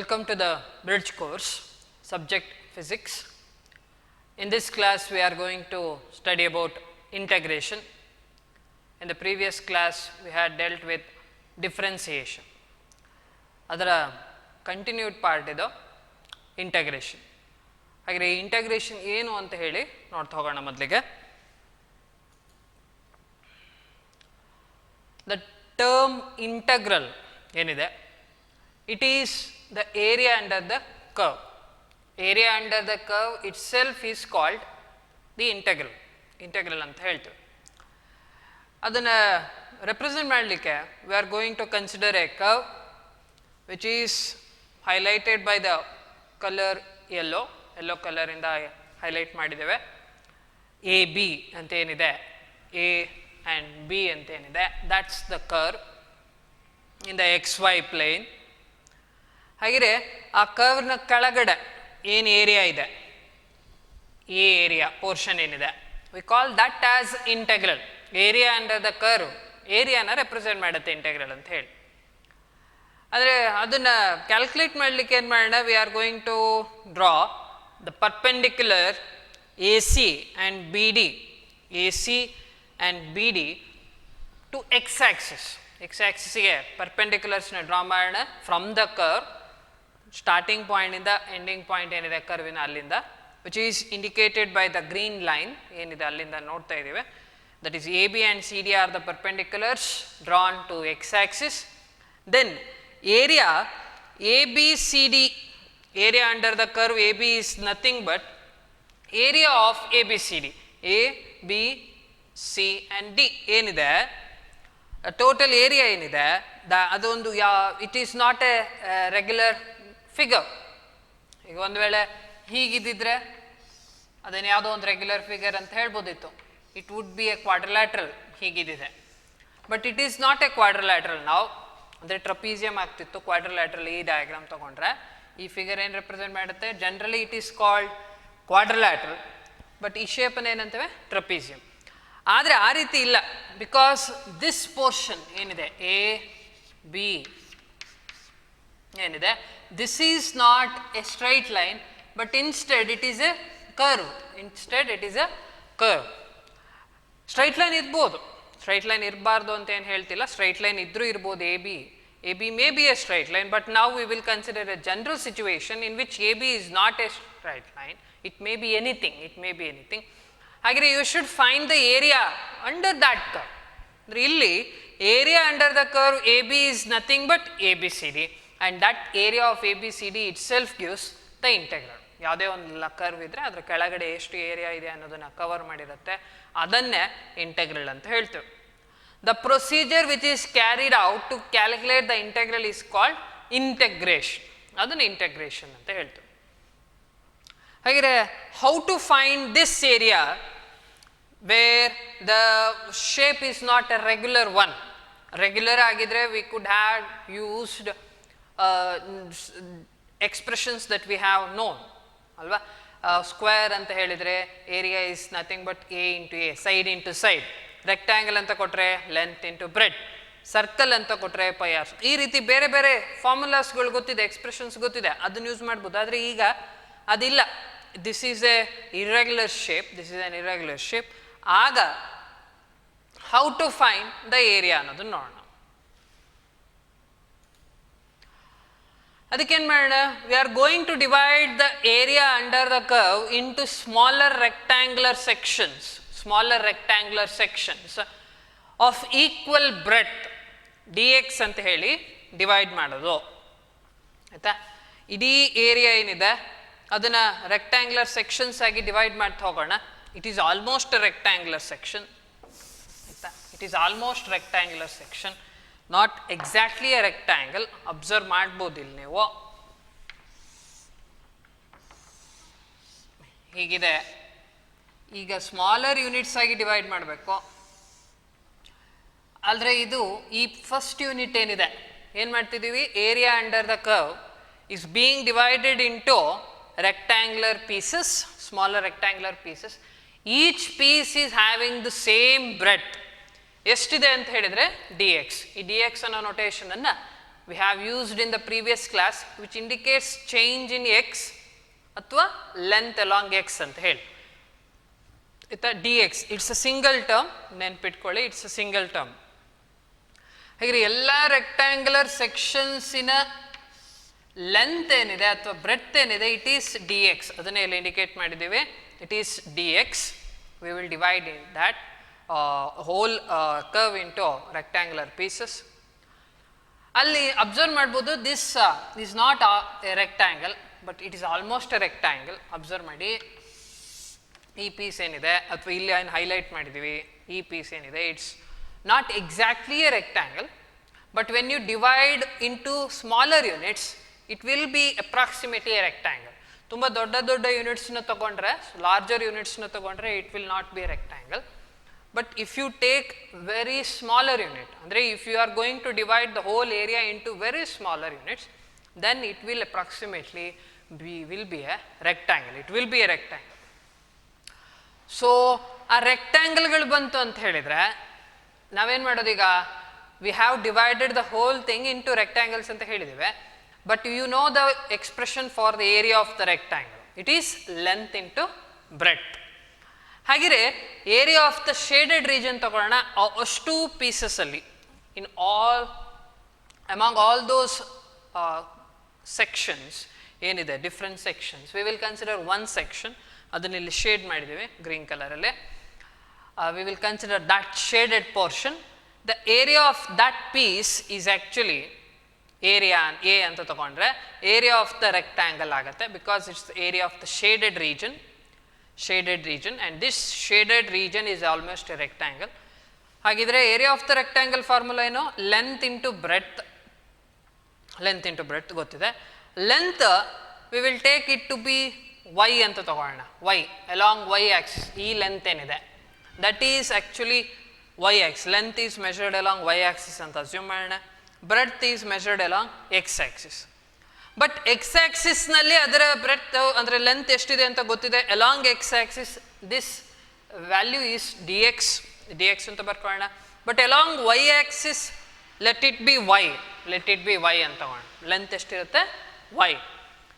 Welcome to the bridge course, subject physics. In this class, we are going to study about integration. In the previous class, we had dealt with differentiation. ಅದರ continued part ಇದು integration. ಹಾಗೆ ಈ integration ಏನು ಅಂತ ಹೇಳಿ ನೋಡ್ತಾ ಹೋಗೋಣ. ಮೊದಲಿಗೆ ದ ಟರ್ಮ್ ಇಂಟಗ್ರಲ್ ಏನಿದೆ, it is the area under the curve. Area under the curve itself is called the integral. Integral ಅಂತ ಹೇಳ್ತೀವಿ. ಅದನ್ನು ರೆಪ್ರೆಸೆಂಟ್ ಮಾಡಲಿಕ್ಕೆ we are going to consider a curve which is highlighted by the color yellow color ಇಂದ highlight ಮಾಡಿದ್ದೇವೆ. A B ಅಂತ ಏನಿದೆ, A and B ಅಂತ ಏನಿದೆ, that's the curve in the xy plane. ಹಾಗೆ ಆ ಕರ್ವ್ನ ಕೆಳಗಡೆ ಏನು ಏರಿಯಾ ಇದೆ, ಈ ಏರಿಯಾ ಪೋರ್ಷನ್ ಏನಿದೆ, we call that as integral. Area under the curve ಏರಿಯಾನ ರೆಪ್ರೆಸೆಂಟ್ ಮಾಡುತ್ತೆ ಇಂಟೆಗ್ರಲ್ ಅಂತ ಹೇಳಿ. ಆದರೆ ಅದನ್ನು ಕ್ಯಾಲ್ಕುಲೇಟ್ ಮಾಡಲಿಕ್ಕೆ ಏನು ಮಾಡೋಣ, we are going to draw the perpendicular A C and B D, A C and B D to X axis. X ಆ್ಯಕ್ಸಿಸ್ಗೆ ಪರ್ಪೆಂಡಿಕ್ಯುಲರ್ಸ್ನ ಡ್ರಾ ಮಾಡೋಣ ಫ್ರಮ್ ದ ಕರ್ವ್, ಸ್ಟಾರ್ಟಿಂಗ್ ಪಾಯಿಂಟಿಂದ ಎಂಡಿಂಗ್ ಪಾಯಿಂಟ್ ಏನಿದೆ ಕರ್ವಿನ ಅಲ್ಲಿಂದ, which is indicated by the green line ಏನಿದೆ ಅಲ್ಲಿಂದ ನೋಡ್ತಾ ಇದ್ದೀವಿ. That is A B and C D are the perpendiculars drawn to X axis. Then area A B C D, area under the curve A B is nothing but area of A B C D. A B C and D ಏನಿದೆ, total area ಏನಿದೆ ಅದೊಂದು it is not a regular figure. ಈಗ ಒಂದು ವೇಳೆ ಹೀಗಿದ್ದಿದ್ರೆ ಅದನ್ನು ಯಾವುದೋ ಒಂದು regular figure ಅಂತ ಹೇಳ್ಬೋದಿತ್ತು. It would be a quadrilateral ಹೀಗಿದ್ದಿದೆ. But it is not a quadrilateral. ನಾವು ಅಂದರೆ ಟ್ರಪೀಸಿಯಮ್ ಆಗ್ತಿತ್ತು, ಕ್ವಾಡ್ರಿಲ್ಯಾಟ್ರಲ್ ಈ ಡಯಾಗ್ರಾಮ್ ತೊಗೊಂಡ್ರೆ ಈ ಫಿಗರ್ ಏನು ರೆಪ್ರೆಸೆಂಟ್ ಮಾಡುತ್ತೆ, generally it is called quadrilateral, but ಈ ಶೇಪನ್ನು ಏನಂತೇವೆ ಟ್ರಪೀಸಿಯಮ್. ಆದರೆ ಆ ರೀತಿ ಇಲ್ಲ, ಬಿಕಾಸ್ ದಿಸ್ ಪೋರ್ಷನ್ ಏನಿದೆ ಎ ಬಿ ಏನಿದೆ, this is not a straight line but instead it is a curve. Instead it is a curve. Straight line ಇರ್ಬೋದು, straight line ಇರಬಾರ್ದು ಅಂತ ಏನು ಹೇಳ್ತಿಲ್ಲ, ಸ್ಟ್ರೈಟ್ ಲೈನ್ ಇದ್ರೂ ಇರ್ಬೋದು. A B may be a straight line, but ನಾವು we will consider a general situation in which A B is not a straight line. It may be anything. ಹಾಗೆ you should find the area under that curve. ಅಂದರೆ ಇಲ್ಲಿ area under the curve A B is nothing but A B C D, and that area of ABCD itself gives the integral. ಯಾವುದೇ ಒಂದು curve ಇದ್ದರೆ ಅದರ ಕೆಳಗಡೆ ಎಷ್ಟು area ಇದೆ ಅನ್ನೋದನ್ನು ಕವರ್ ಮಾಡಿರುತ್ತೆ, ಅದನ್ನೇ ಇಂಟೆಗ್ರಲ್ ಅಂತ ಹೇಳ್ತೇವೆ. The procedure which is carried out to calculate the integral is called integration. ಅದನ್ನು ಇಂಟೆಗ್ರೇಷನ್ ಅಂತ ಹೇಳ್ತೇವೆ. ಹಾಗೆ how to find this area where the shape is not a regular one. Regular ಆಗಿದ್ರೆ we could have used expressions that we have known ಅಲ್ವಾ. Square ಅಂತ ಹೇಳಿದರೆ area is nothing but A into A, side into side. Rectangle ಅಂತ ಕೊಟ್ಟರೆ length into bread. Circle ಅಂತ ಕೊಟ್ಟರೆ pi R. ಈ ರೀತಿ ಬೇರೆ ಬೇರೆ ಫಾರ್ಮುಲಾಸ್ಗಳು ಗೊತ್ತಿದೆ, ಎಕ್ಸ್ಪ್ರೆಷನ್ಸ್ ಗೊತ್ತಿದೆ, ಅದನ್ನು ಯೂಸ್ ಮಾಡ್ಬೋದು. ಆದರೆ ಈಗ ಅದಿಲ್ಲ. This is a irregular shape, this is an irregular shape. ಆಗ how to find the area ಅನ್ನೋದನ್ನು ನೋಡೋಣ. ಅದಕ್ಕೇನು ಮಾಡೋಣ, we are going to divide the area under the curve into smaller rectangular sections of equal breadth D X ಅಂತ ಹೇಳಿ divide ಮಾಡೋದು. ಆಯಿತಾ. ಇಡೀ ಏರಿಯಾ ಏನಿದೆ ಅದನ್ನು ರೆಕ್ಟ್ಯಾಂಗ್ಯುಲರ್ ಸೆಕ್ಷನ್ಸ್ ಆಗಿ ಡಿವೈಡ್ ಮಾಡ್ತಾ ಹೋಗೋಣ. It is almost rectangular section. ಆಯಿತಾ, it is almost rectangular section, not exactly a rectangle. Observe ಮಾಡ್ಬೋದು ಇಲ್ಲಿ ನೀವು, ಹೀಗಿದೆ. ಈಗ ಸ್ಮಾಲರ್ ಯೂನಿಟ್ಸ್ ಆಗಿ ಡಿವೈಡ್ ಮಾಡಬೇಕು. ಆದರೆ ಇದು ಈ ಫಸ್ಟ್ ಯೂನಿಟ್ ಏನಿದೆ, ಏನು ಮಾಡ್ತಿದ್ದೀವಿ, area under the curve is being divided into rectangular pieces, smaller rectangular pieces. Each piece is having the same breadth. ಎಷ್ಟಿದೆ ಅಂತ ಹೇಳಿದರೆ ಡಿ ಎಕ್ಸ್. ಈ ಡಿ ಎಕ್ಸ್ ಅನ್ನೋ ನೊಟೇಷನನ್ನು we have used in the previous class which indicates change in x ಅಥವಾ length along x ಅಂತ ಹೇಳಿ. ಆಯ್ತಾ, dx it's a single term, ನೆನ್ಪಿಟ್ಕೊಳ್ಳಿ, ಇಟ್ಸ್ ಅ ಸಿಂಗಲ್ ಟರ್ಮ್. ಹಾಗೆ ಎಲ್ಲ ರೆಕ್ಟ್ಯಾಂಗ್ಯುಲರ್ ಸೆಕ್ಷನ್ಸಿನ ಲೆಂತ್ ಏನಿದೆ ಅಥವಾ ಬ್ರೆಡ್ತ್ ಏನಿದೆ ಇಟ್ ಈಸ್ dx. ಅದನ್ನೇ ಇಲ್ಲಿ ಇಂಡಿಕೇಟ್ ಮಾಡಿದ್ದೀವಿ, it is dx. we will divide in that whole curve into rectangular pieces. ಅಲ್ಲಿ ಅಬ್ಸರ್ವ್ ಮಾಡ್ಬೋದು, this is not A rectangle but it is almost A rectangle. Observe ಮಾಡಿ, ಈ piece ಏನಿದೆ ಅಥವಾ ಇಲ್ಲಿ ಏನು ಹೈಲೈಟ್ ಮಾಡಿದ್ದೀವಿ, ಈ ಪೀಸ್ ಏನಿದೆ it's not exactly a rectangle, but when you divide into smaller units it will be approximately a rectangle. ತುಂಬ ದೊಡ್ಡ ದೊಡ್ಡ ಯೂನಿಟ್ಸ್ನ ತೊಗೊಂಡ್ರೆ, ಲಾರ್ಜರ್ ಯೂನಿಟ್ಸ್ನ ತೊಗೊಂಡ್ರೆ it will not be a rectangle. But if you take very smaller unit, andre if you are going to divide the whole area into very smaller units, then it will approximately be a rectangle. It will be a rectangle. So a rectangle ಗಳು ಬಂತು ಅಂತ ಹೇಳಿದ್ರೆ ನಾವೇನು ಮಾಡೋದು ಈಗ, we have divided the whole thing into rectangles ಅಂತ ಹೇಳಿದ್ದೇವೆ. But you know the expression for the area of the rectangle. It is length into breadth. ಹಾಗೆಯೇ area of the shaded region ತಗೊಳ್ಳೋಣ. ಅಷ್ಟು ಪೀಸಸಲ್ಲಿ in all among all those sections ಏನಿದೆ, different sections, we will consider one section. ಅದನ್ನ ಇಲ್ಲಿ shade ಮಾಡಿದ್ದೀವಿ green ಕಲರಲ್ಲೇ. We will consider that shaded portion. The area of that piece is actually area A ಅಂತ ತಗೊಂಡ್ರೆ ಏರಿಯಾ ಆಫ್ ದ ರೆಕ್ಟ್ಯಾಂಗಲ್ ಆಗುತ್ತೆ, because it's the area of the shaded region. And this shaded region is almost a rectangle. ಹಾಗಿದ್ರೆ area of the rectangle formula ಏನು, length into breadth. Length into breadth ಗೊತ್ತಿದೆ. Length we will take it to be y ಅಂತ ತಗೊಳ್ಳೋಣ. Y along y axis, ಈ length ಏನಿದೆ that is actually y axis. Length is measured along y axis ಅಂತ assume ಮಾಡೋಣ. Breadth is measured along x axis. But x ಆಕ್ಸಿಸ್ನಲ್ಲಿ ಅದರ breadth ಅಂದರೆ length ಎಷ್ಟಿದೆ ಅಂತ ಗೊತ್ತಿದೆ. Along x axis this value is d X ಅಂತ ಬರ್ಕೊಳ್ಳೋಣ. But along y axis let it be y ಅಂತ ತಗೋಣ. ಲೆಂತ್ ಎಷ್ಟಿರುತ್ತೆ, y.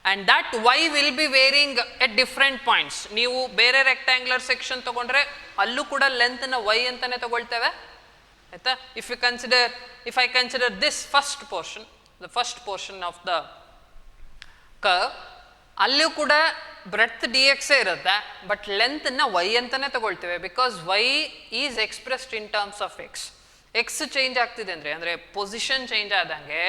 And that y will be varying at different points. ನೀವು ಬೇರೆ ರೆಕ್ಟ್ಯಾಂಗ್ಯುಲರ್ ಸೆಕ್ಷನ್ ತೊಗೊಂಡ್ರೆ ಅಲ್ಲೂ ಕೂಡ ಲೆಂತ್ನ ವೈ ಅಂತಲೇ ತಗೊಳ್ತೇವೆ, ಆಯಿತಾ. If I consider this first portion, the first portion of the curve, ಅಲ್ಲಿಯೂ ಕೂಡ ಬ್ರೆಡ್ತ್ ಡಿ ಎಕ್ಸೇ ಇರುತ್ತೆ, ಬಟ್ ಲೆಂತ್ನ ವೈ ಅಂತಲೇ ತಗೊಳ್ತೇವೆ, because Y is expressed in terms of X. X change ಆಗ್ತಿದೆ ಅಂದರೆ ಪೊಸಿಷನ್ ಚೇಂಜ್ ಆದಂಗೆ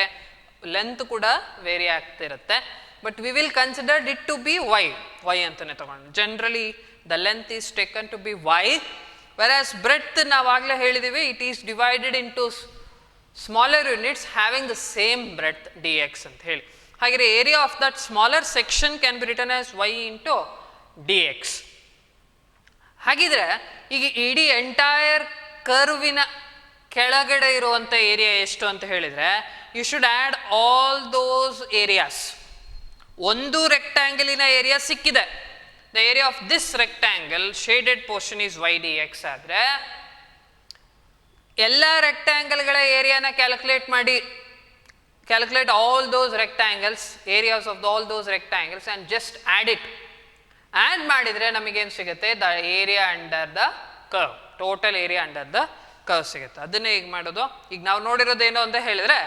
ಲೆಂತ್ ಕೂಡ ವೇರಿ ಆಗ್ತಿರುತ್ತೆ. But we will considered it to be Y ಅಂತಲೇ ತಗೊಂಡು. Generally the length is taken to be Y, whereas breadth ನಾವಾಗಲೇ ಹೇಳಿದ್ದೀವಿ it is divided into smaller units having the same breadth D X ಅಂತ ಹೇಳಿ. ಹಾಗೆ area of that smaller section can be written as Y into D X. ಹಾಗಿದ್ರೆ ಈಗ ಇಡೀ entire ಕರ್ವಿನ ಕೆಳಗಡೆ ಇರುವಂಥ ಏರಿಯಾ ಎಷ್ಟು ಅಂತ ಹೇಳಿದರೆ, you should add all those areas. ಒಂದು ರೆಕ್ಟ್ಯಾಂಗಲಿನ ಏರಿಯಾ ಸಿಕ್ಕಿದೆ, the area of this rectangle shaded portion is Y D X. ಆದರೆ ಎಲ್ಲ ರೆಕ್ಟ್ಯಾಂಗಲ್ಗಳ ಏರಿಯಾನ calculate all those rectangles, areas of all those rectangles and just add it. Add ಮಾಡಿದರೆ ನಮಗೇನು ಸಿಗುತ್ತೆ, the area under the curve, total area under the curve ಸಿಗುತ್ತೆ. ಅದನ್ನೇ ಈಗ ಮಾಡೋದು. ಈಗ ನಾವು ನೋಡಿರೋದೇನು ಅಂತ ಹೇಳಿದ್ರೆ,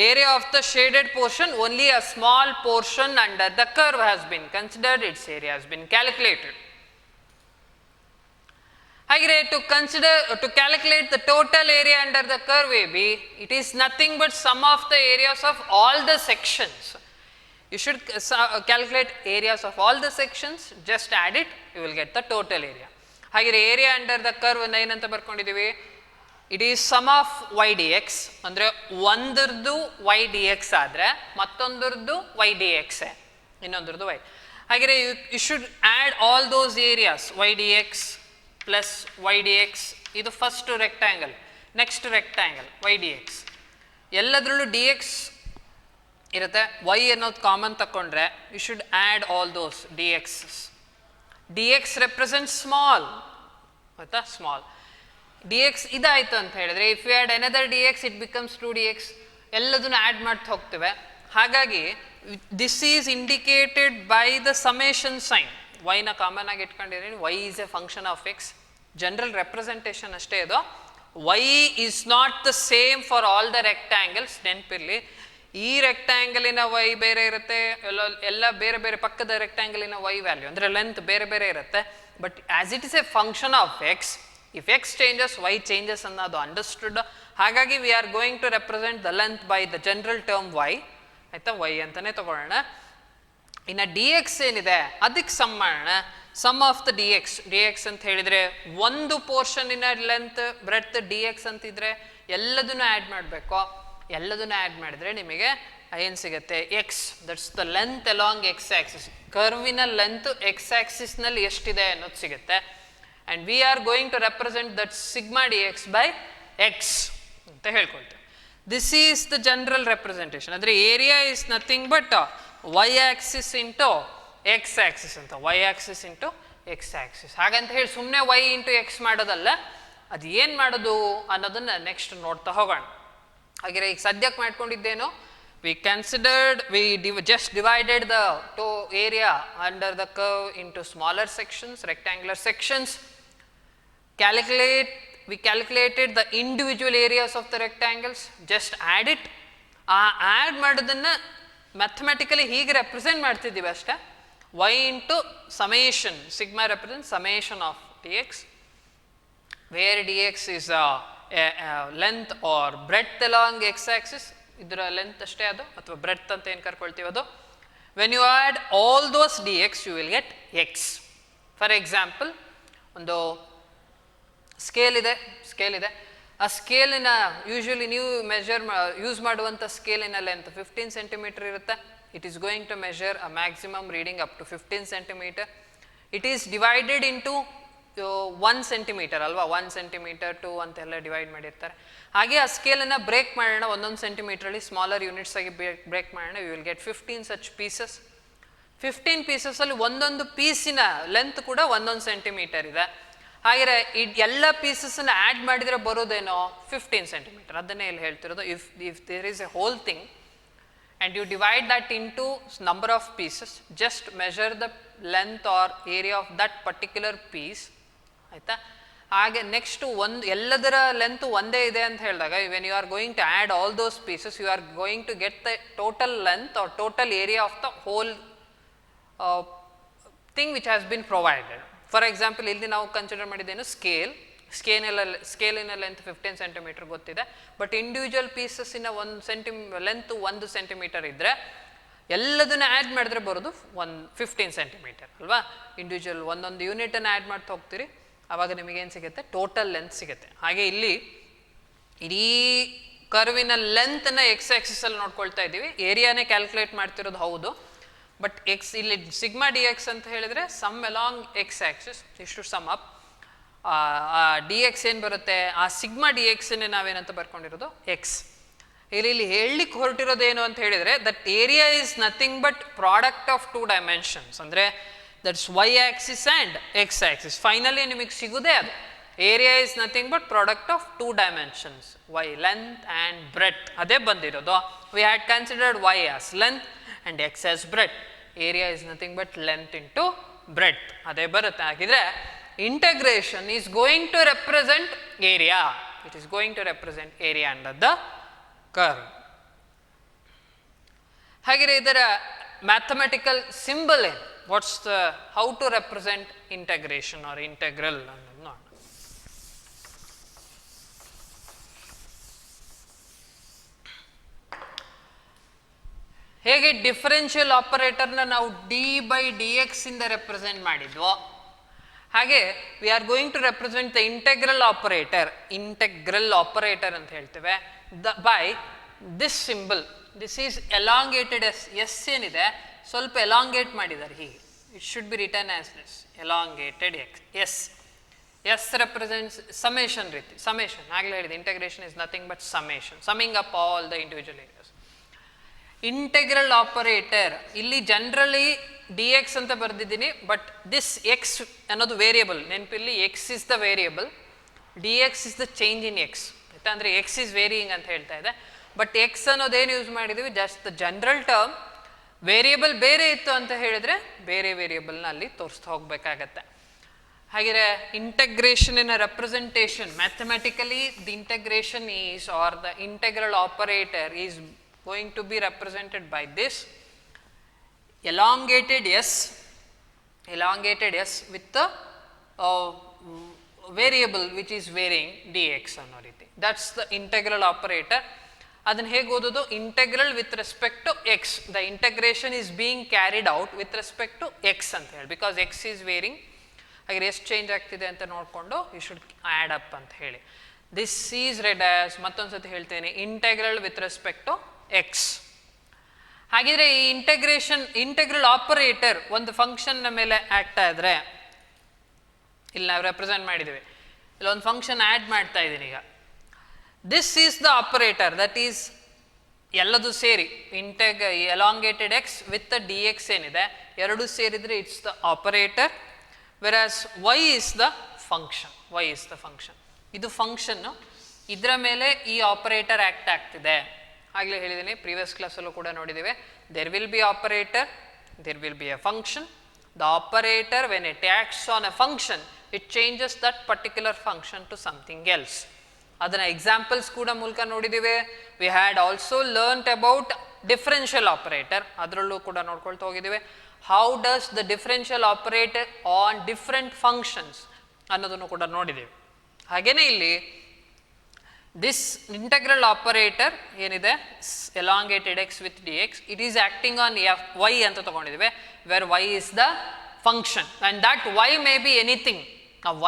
area of the shaded portion, only a small portion under the curve has been considered, it's area has been calculated. ಹಾಗೆ to calculate the total area under the curve AB, it is nothing but sum of the areas of all the sections. You should calculate areas of all the sections, just add it, you will get the total area. ಹಾಗೆ area under the curve ಏನಂತ ಬರ್ಕೊಂಡಿದ್ದೀವಿ, it is sum of y dx. ಅಂದರೆ ಒಂದರದ್ದು y dx ಆದರೆ ಮತ್ತೊಂದರದ್ದು y dx, ಇನ್ನೊಂದರದ್ದು y. ಹಾಗೆ you should add all those areas, y dx plus y D x. ಇದು first rectangle. Next rectangle y D x. ಎಲ್ಲದರಲ್ಲೂ d x ಇರುತ್ತೆ, y ಅನ್ನೋದು common ತಗೊಂಡ್ರೆ you should add all those d xes. D x represent small, ಆಯಿತಾ, small. D x ಇದಾಯಿತು ಅಂತ ಹೇಳಿದ್ರೆ, if you add another d x it becomes 2 d x. ಎಲ್ಲದನ್ನು add ಮಾಡ್ತಾ ಹೋಗ್ತೇವೆ. ಹಾಗಾಗಿ this is indicated by the summation sign. ವೈನ common ಆಗಿ ಇಟ್ಕೊಂಡಿದ್ದೀನಿ. Y is a function of X. General representation ಅಷ್ಟೇ ಇದು. Y is not the same for all the rectangles. ನೆನಪಿರಲಿ, ಈ ರೆಕ್ಟ್ಯಾಂಗಲಿನ ವೈ ಬೇರೆ ಇರುತ್ತೆ, ಎಲ್ಲ ಬೇರೆ ಬೇರೆ ಪಕ್ಕದ ರೆಕ್ಟ್ಯಾಂಗಲಿನ ವೈ ವ್ಯಾಲ್ಯೂ ಅಂದರೆ ಲೆಂತ್ ಬೇರೆ ಬೇರೆ ಇರುತ್ತೆ. But as it is a function of X, if X changes Y changes ಅನ್ನೋದು ಅಂಡರ್ಸ್ಟುಡ್. ಹಾಗಾಗಿ we are going to represent the length by the general term Y. ಆಯಿತಾ, ವೈ ಅಂತಲೇ ತಗೊಳ್ಳೋಣ. ಇನ್ನು ಡಿ ಎಕ್ಸ್ ಏನಿದೆ ಅದಕ್ಕೆ ಸಮ್ ಮಾಡೋಣ. Sum of the D X ಅಂತ ಹೇಳಿದರೆ ಒಂದು ಪೋರ್ಷನಿನ ಲೆಂತ್ ಬ್ರೆಡ್ತ್ ಡಿ ಎಕ್ಸ್ ಅಂತಿದ್ರೆ ಎಲ್ಲದನ್ನು ಆ್ಯಡ್ ಮಾಡಬೇಕು. ಎಲ್ಲದನ್ನು ಆ್ಯಡ್ ಮಾಡಿದರೆ ನಿಮಗೆ ಏನು ಸಿಗುತ್ತೆ? X, that's the length along X axis. ಕರ್ವಿನ ಲೆಂತ್ ಎಕ್ಸ್ ಆ್ಯಕ್ಸಿಸ್ನಲ್ಲಿ ಎಷ್ಟಿದೆ ಅನ್ನೋದು ಸಿಗುತ್ತೆ. And we are going to represent that sigma d x by x ಅಂತ ಹೇಳ್ಕೊಳ್ತೇವೆ. This is the general representation. ಅಂದರೆ area is nothing but y axis into x axis ಅಂತ. Y axis into x axis. ಹಾಗಂತ ಹೇಳಿ ಸುಮ್ಮನೆ Y into X ಮಾಡೋದಲ್ಲ, ಅದು ಏನು ಮಾಡೋದು ಅನ್ನೋದನ್ನು ನೆಕ್ಸ್ಟ್ ನೋಡ್ತಾ ಹೋಗೋಣ. ಹಾಗೆ ಈಗ ಸದ್ಯಕ್ಕೆ ಮಾಡ್ಕೊಂಡಿದ್ದೇನು, we considered, just divided the area under the curve into smaller sections, rectangular sections. We calculated the individual areas of the rectangles. Just add it. Add ಮಾಡೋದನ್ನು ಮ್ಯಾಥಮೆಟಿಕಲಿ ಹೀಗೆ ರೆಪ್ರೆಸೆಂಟ್ ಮಾಡ್ತಿದ್ದೀವಿ ಅಷ್ಟೇ. y into summation, sigma represents summation of dx, where dx is length or breadth along X axis. ಇದರ length ಅಷ್ಟೇ ಅದು, ಅಥವಾ breadth ಅಂತ ಏನು ಕರ್ಕೊಳ್ತೀವಿ ಅದು. When you add all those D X you will get X. For example, ಒಂದು scale ಇದೆ. ಆ ಸ್ಕೇಲಿನ ಯೂಶ್ವಲಿ ನೀವು ಯೂಸ್ ಮಾಡುವಂಥ ಸ್ಕೇಲಿನ ಲೆಂತ್ 15 ಸೆಂಟಿಮೀಟರ್ ಇರುತ್ತೆ. It is going to measure a maximum reading up to 15 centimetre. It is divided into 1 centimetre ಅಲ್ವಾ, 1 centimetre 2 ಅಂತೆಲ್ಲ ಡಿವೈಡ್ ಮಾಡಿರ್ತಾರೆ. ಹಾಗೆ ಆ ಸ್ಕೇಲನ್ನು ಬ್ರೇಕ್ ಮಾಡೋಣ, 1 ಸೆಂಟಿಮೀಟ್ರಲ್ಲಿ ಸ್ಮಾಲರ್ ಯೂನಿಟ್ಸ್ ಆಗಿ ಬ್ರೇಕ್ ಮಾಡೋಣ. You will get 15 such pieces. 15 ಪೀಸಸಲ್ಲಿ ಒಂದೊಂದು ಪೀಸಿನ ಲೆಂತ್ ಕೂಡ 1 ಸೆಂಟಿಮೀಟರ್ ಇದೆ. ಹಾಗೆ ಎಲ್ಲ ಪೀಸಸ್ಸನ್ನು ಆ್ಯಡ್ ಮಾಡಿದರೆ ಬರೋದೇನೋ 15 ಸೆಂಟಿಮೀಟರ್. ಅದನ್ನೇ ಇಲ್ಲಿ ಹೇಳ್ತಿರೋದು. If there is a whole thing and you divide that into number of pieces, just measure the length or area of that particular piece. ಆಯಿತಾ, ಹಾಗೆ ನೆಕ್ಸ್ಟ್ ಎಲ್ಲದರ ಲೆಂತ್ ಒಂದೇ ಇದೆ ಅಂತ ಹೇಳಿದಾಗ when you are going to add all those pieces you are going to get the total length or total area of the whole thing which has been provided. For example, ಇಲ್ಲಿ ನಾವು consider ಮಾಡಿದ್ದೇನು ಸ್ಕೇಲಿನ length 15 centimetre ಗೊತ್ತಿದೆ. But individual ಪೀಸಸ್ಸಿನ length 1 centimetre ಇದ್ದರೆ ಎಲ್ಲದನ್ನು add ಮಾಡಿದ್ರೆ ಬರೋದು 15 ಸೆಂಟಿಮೀಟರ್ ಅಲ್ವಾ. ಇಂಡಿವಿಜುವಲ್ ಒಂದೊಂದು ಯೂನಿಟನ್ನು ಆ್ಯಡ್ ಮಾಡ್ತಾ ಹೋಗ್ತೀರಿ, ಆವಾಗ ನಿಮಗೇನು ಸಿಗುತ್ತೆ? ಟೋಟಲ್ ಲೆಂತ್ ಸಿಗುತ್ತೆ. ಹಾಗೆ ಇಲ್ಲಿ ಇಡೀ ಕರ್ವಿನ ಲೆಂತನ್ನು ಎಕ್ಸ್ ಆ್ಯಕ್ಸಿಸಲ್ಲಿ ನೋಡ್ಕೊಳ್ತಾ ಇದ್ದೀವಿ. ಏರಿಯಾನೇ ಕ್ಯಾಲ್ಕುಲೇಟ್ ಮಾಡ್ತಿರೋದು ಹೌದು, ಬಟ್ ಎಕ್ಸ್ ಇಲ್ಲಿ ಸಿಗ್ಮಾ ಡಿ ಎಕ್ಸ್ ಅಂತ ಹೇಳಿದರೆ ಸಮ್ ಅಲಾಂಗ್ ಎಕ್ಸ್ ಆ್ಯಕ್ಸಿಸ್. ಇಷ್ಟು ಸಮ್ ಅಪ್ ಡಿ ಎಕ್ಸ್ ಏನು ಬರುತ್ತೆ, ಆ ಸಿಗ್ಮಾ ಡಿ ಎಕ್ಸನ್ನೇ ನಾವೇನಂತ ಬರ್ಕೊಂಡಿರೋದು ಎಕ್ಸ್. ಇಲ್ಲಿ ಹೇಳಲಿಕ್ಕೆ ಹೊರಟಿರೋದೇನು ಅಂತ ಹೇಳಿದರೆ that area is nothing but product of 2 dimensions. ಅಂದರೆ that's y axis and x axis. Finally ನಿಮಗೆ ಸಿಗೋದೇ ಅದು. Area is nothing but product of 2 dimensions, y length and breadth. ಅದೇ ಬಂದಿರೋದು. We had considered y as length and x as breadth. Area is nothing but length into breadth. ಅದೇ ಬರುತ್ತೆ. ಹಾಗಿದ್ರೆ integration is going to represent area. It is going to represent area under the curve. ಹಾಗೆ ಇದರ mathematical symbol ಏನು, how to represent integration or integral ಅನ್ನೋದು ನೋಡೋಣ. ಹೇಗೆ differential ಆಪರೇಟರ್ನ ನಾವು ಡಿ ಬೈ ಡಿ ಎಕ್ಸ್ ಇಂದ ರೆಪ್ರೆಸೆಂಟ್ ಮಾಡಿದ್ವೋ ಹಾಗೆ we are going to represent the integral operator ಅಂತ ಹೇಳ್ತೇವೆ by this symbol. This is elongated S ಏನಿದೆ ಸ್ವಲ್ಪ ಎಲಾಂಗೇಟ್ ಮಾಡಿದ್ದಾರೆ ಹೀಗೆ. It should be written as this elongated S. S represents summation ರೀತಿ. ಸಮೇಷನ್ ಆಗಲೇ ಹೇಳಿದೆ, integration is nothing but summation, summing up all the individual areas. Integral operator ಇಲ್ಲಿ generally D X ಅಂತ ಬರೆದಿದ್ದೀನಿ, ಬಟ್ ದಿಸ್ ಎಕ್ಸ್ ಅನ್ನೋದು variable. ನೆನಪಿಲ್ಲಿ x is the variable, d x is the change in x ಆಯ್ತಾ. ಅಂದರೆ x is varying ಅಂತ ಹೇಳ್ತಾ ಇದೆ. ಬಟ್ ಎಕ್ಸ್ ಅನ್ನೋದೇನು ಯೂಸ್ ಮಾಡಿದ್ದೀವಿ, just the general term. Variable ಬೇರೆ ಇತ್ತು ಅಂತ ಹೇಳಿದರೆ ಬೇರೆ ವೇರಿಯೇಬಲ್ನ ಅಲ್ಲಿ ತೋರಿಸ್ತಾ ಹೋಗಬೇಕಾಗತ್ತೆ. ಹಾಗೆಯೇ ಇಂಟಗ್ರೇಷನಿನ representation mathematically the integration is or the integral operator is going to be represented by this elongated s with the variable which is varying dx ಅನ್ನೋ ರೀತಿ. That's the integral operator. ಅದನ್ನು ಹೇಗೆ ಓದೋದು, integral with respect to X. The integration is being carried out with respect to X ಅಂತ ಹೇಳಿ, because X is varying. ಹಾಗೆ ಎಷ್ಟು change ಆಗ್ತಿದೆ ಅಂತ ನೋಡಿಕೊಂಡು ಯು ಶುಡ್ ಆ್ಯಡ್ ಅಪ್ ಅಂತ ಹೇಳಿ. ದಿಸ್ ಈಸ್ ರೆಡ್ ಆಸ್, ಮತ್ತೊಂದು ಸತಿ ಹೇಳ್ತೇನೆ, integral with respect to X. ಹಾಗಿದ್ರೆ ಈ ಇಂಟೆಗ್ರಲ್ ಆಪರೇಟರ್ ಒಂದು ಫಂಕ್ಷನ್ನ ಮೇಲೆ ಆ್ಯಕ್ಟ್ ಆದರೆ, ಇಲ್ಲಿ ನಾವು ರೆಪ್ರೆಸೆಂಟ್ ಮಾಡಿದ್ದೀವಿ, ಇಲ್ಲೊಂದು ಫಂಕ್ಷನ್ ಆ್ಯಡ್ ಮಾಡ್ತಾ ಇದ್ದೀನಿ ಈಗ. This is the operator, that is ಎಲ್ಲದು ಸೇರಿ elongated x with the D X ಏನಿದೆ ಎರಡು ಸೇರಿದರೆ it's the operator. Whereas y is the function. ಇದು ಫಂಕ್ಷನ್ನು, ಇದರ ಮೇಲೆ ಈ ಆಪರೇಟರ್ ಆ್ಯಕ್ಟ್ ಆಗ್ತಿದೆ. ಆಗಲೇ ಹೇಳಿದ್ದೀನಿ, ಪ್ರೀವಿಯಸ್ ಕ್ಲಾಸಲ್ಲೂ ಕೂಡ ನೋಡಿದ್ದೇವೆ. There will be operator, there will be a function. The operator when it acts on a function, it changes that particular function to something else. ಅದನ್ನು ಎಕ್ಸಾಂಪಲ್ಸ್ ಕೂಡ ಮೂಲಕ ನೋಡಿದ್ದೇವೆ. We had also learned about differential operator, ಅದರಲ್ಲೂ ಕೂಡ ನೋಡ್ಕೊಳ್ತಾ ಹೋಗಿದ್ದೇವೆ. How does the differential operator on different functions ಅನ್ನೋದನ್ನು ಕೂಡ ನೋಡಿದ್ದೇವೆ. ಹಾಗೆಯೇ ಇಲ್ಲಿ this integral operator ಏನಿದೆ elongated x with dx, it is acting on y ಅಂತ ತಗೊಂಡಿದ್ದೇವೆ, where y is the function and that y may be anything.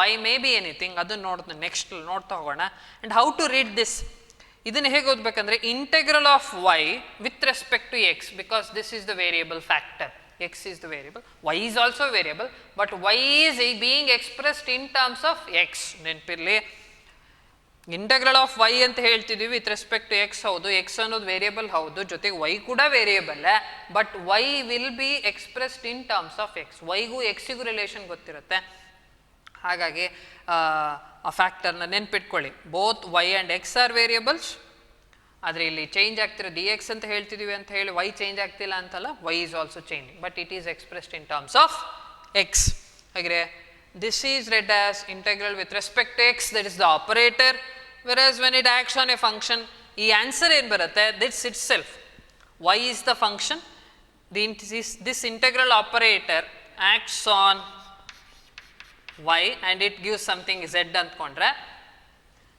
y may be anything, ಅದನ್ನು next ನೋಡ್ತಾ ಹೋಗೋಣ. and how to read this, ಇದನ್ನು ಹೇಗೆ ಓದಬೇಕಂದ್ರೆ integral of y with respect to x, because this is the variable factor. x is the variable, y is also a variable, but y is being expressed in terms of x. ನೆನಪಿರಲಿ, integral of y ಅಂತ ಹೇಳ್ತಿದ್ದೀವಿ with respect to x. ಹೌದು, ಎಕ್ಸ್ ಅನ್ನೋದು variable ಹೌದು, ಜೊತೆಗೆ y ಕೂಡ variable, but y will be expressed in terms of x. ವೈಗೂ ಎಕ್ಸಿಗೂ ರಿಲೇಷನ್ ಗೊತ್ತಿರುತ್ತೆ. ಹಾಗಾಗಿ ಆ ಫ್ಯಾಕ್ಟರ್ನ ನೆನ್ಪಿಟ್ಕೊಳ್ಳಿ. Both y and x are variables. ಆದರೆ ಇಲ್ಲಿ ಚೇಂಜ್ ಆಗ್ತಿರೋ ಡಿ ಎಕ್ಸ್ ಅಂತ ಹೇಳ್ತಿದ್ದೀವಿ ಅಂತ ಹೇಳಿ ವೈ ಚೇಂಜ್ ಆಗ್ತಿಲ್ಲ ಅಂತಲ್ಲ, y is also changing, but it is expressed in terms of x. ಹಾಗೆ this is read as integral with respect to x, that is the operator. Whereas when it acts on a function, ಈ answer ಏನು ಬರುತ್ತೆ, this itself, y is the function, this integral operator acts on y and it gives something z ಅಂದ್ಕೊಂಡ್ರೆ,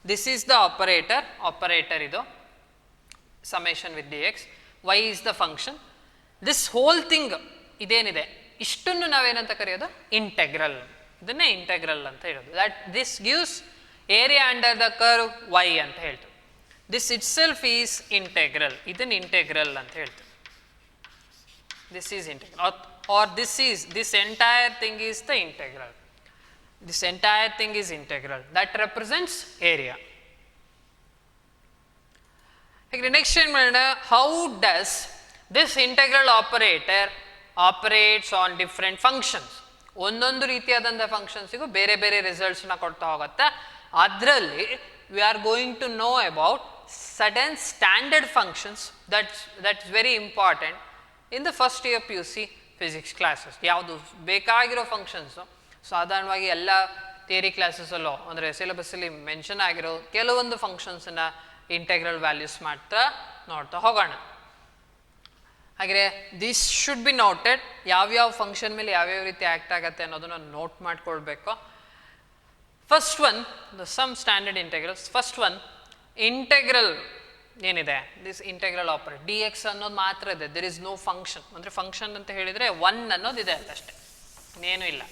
this is the operator ಇದು summation with dx, y is the function. this whole thing ಇದೇನಿದೆ ಇಷ್ಟನ್ನು ನಾವೇನಂತ ಕರೆಯೋದು, integral. ಇದನ್ನೇ integral ಅಂತ ಹೇಳೋದು. that this gives area under the curve y ಅಂತ ಹೇಳ್ತೀವಿ. This itself is integral. ಇದನ್ನು ಇಂಟೆಗ್ರಲ್ ಅಂತ ಹೇಳ್ತೀವಿ. This is integral, or this entire thing is the integral. This entire thing is integral that represents area. ಹಾಗೆ next ಏನು ಮಾಡೋಣ, how does this integral operator operates on different functions. ಒಂದೊಂದು ರೀತಿಯಾದಂಥ ಫಂಕ್ಷನ್ಸಿಗೂ ಬೇರೆ ಬೇರೆ ರಿಸಲ್ಟ್ಸ್ನ ಕೊಡ್ತಾ ಹೋಗುತ್ತೆ. ಅದರಲ್ಲಿ we are going to know about sudden standard functions. That's very important in the first year PUC physics classes. ಯಾವುದು ಬೇಕಾಗಿರೋ ಫಂಕ್ಷನ್ಸು ಸಾಧಾರಣವಾಗಿ ಎಲ್ಲ ಥಿಯರಿ ಕ್ಲಾಸಸಲ್ಲೋ ಅಂದರೆ ಸಿಲೆಬಸ್ಸಲ್ಲಿ ಮೆನ್ಷನ್ ಆಗಿರೋ ಕೆಲವೊಂದು ಫಂಕ್ಷನ್ಸನ್ನ ಇಂಟೆಗ್ರಲ್ ವ್ಯಾಲ್ಯೂಸ್ ಮಾಡ್ತಾ ನೋಡ್ತಾ ಹೋಗೋಣ. ಹಾಗೆ ದಿಸ್ ಶುಡ್ ಬಿ ನೋಟೆಡ್, ಯಾವ್ಯಾವ ಫಂಕ್ಷನ್ ಮೇಲೆ ಯಾವ್ಯಾವ ರೀತಿ ಆ್ಯಕ್ಟ್ ಆಗುತ್ತೆ ಅನ್ನೋದನ್ನು ನೋಟ್ ಮಾಡ್ಕೊಳ್ಬೇಕು. First one, some standard integrals. First one, integral ಏನಿದೆ, this integral operate d x ಅನ್ನೋದು ಮಾತ್ರ ಇದೆ. There is no function. ಅಂದರೆ ಫಂಕ್ಷನ್ ಅಂತ ಹೇಳಿದರೆ ಒನ್ ಅನ್ನೋದಿದೆ ಅಷ್ಟೇ, ಇನ್ನೇನು ಇಲ್ಲ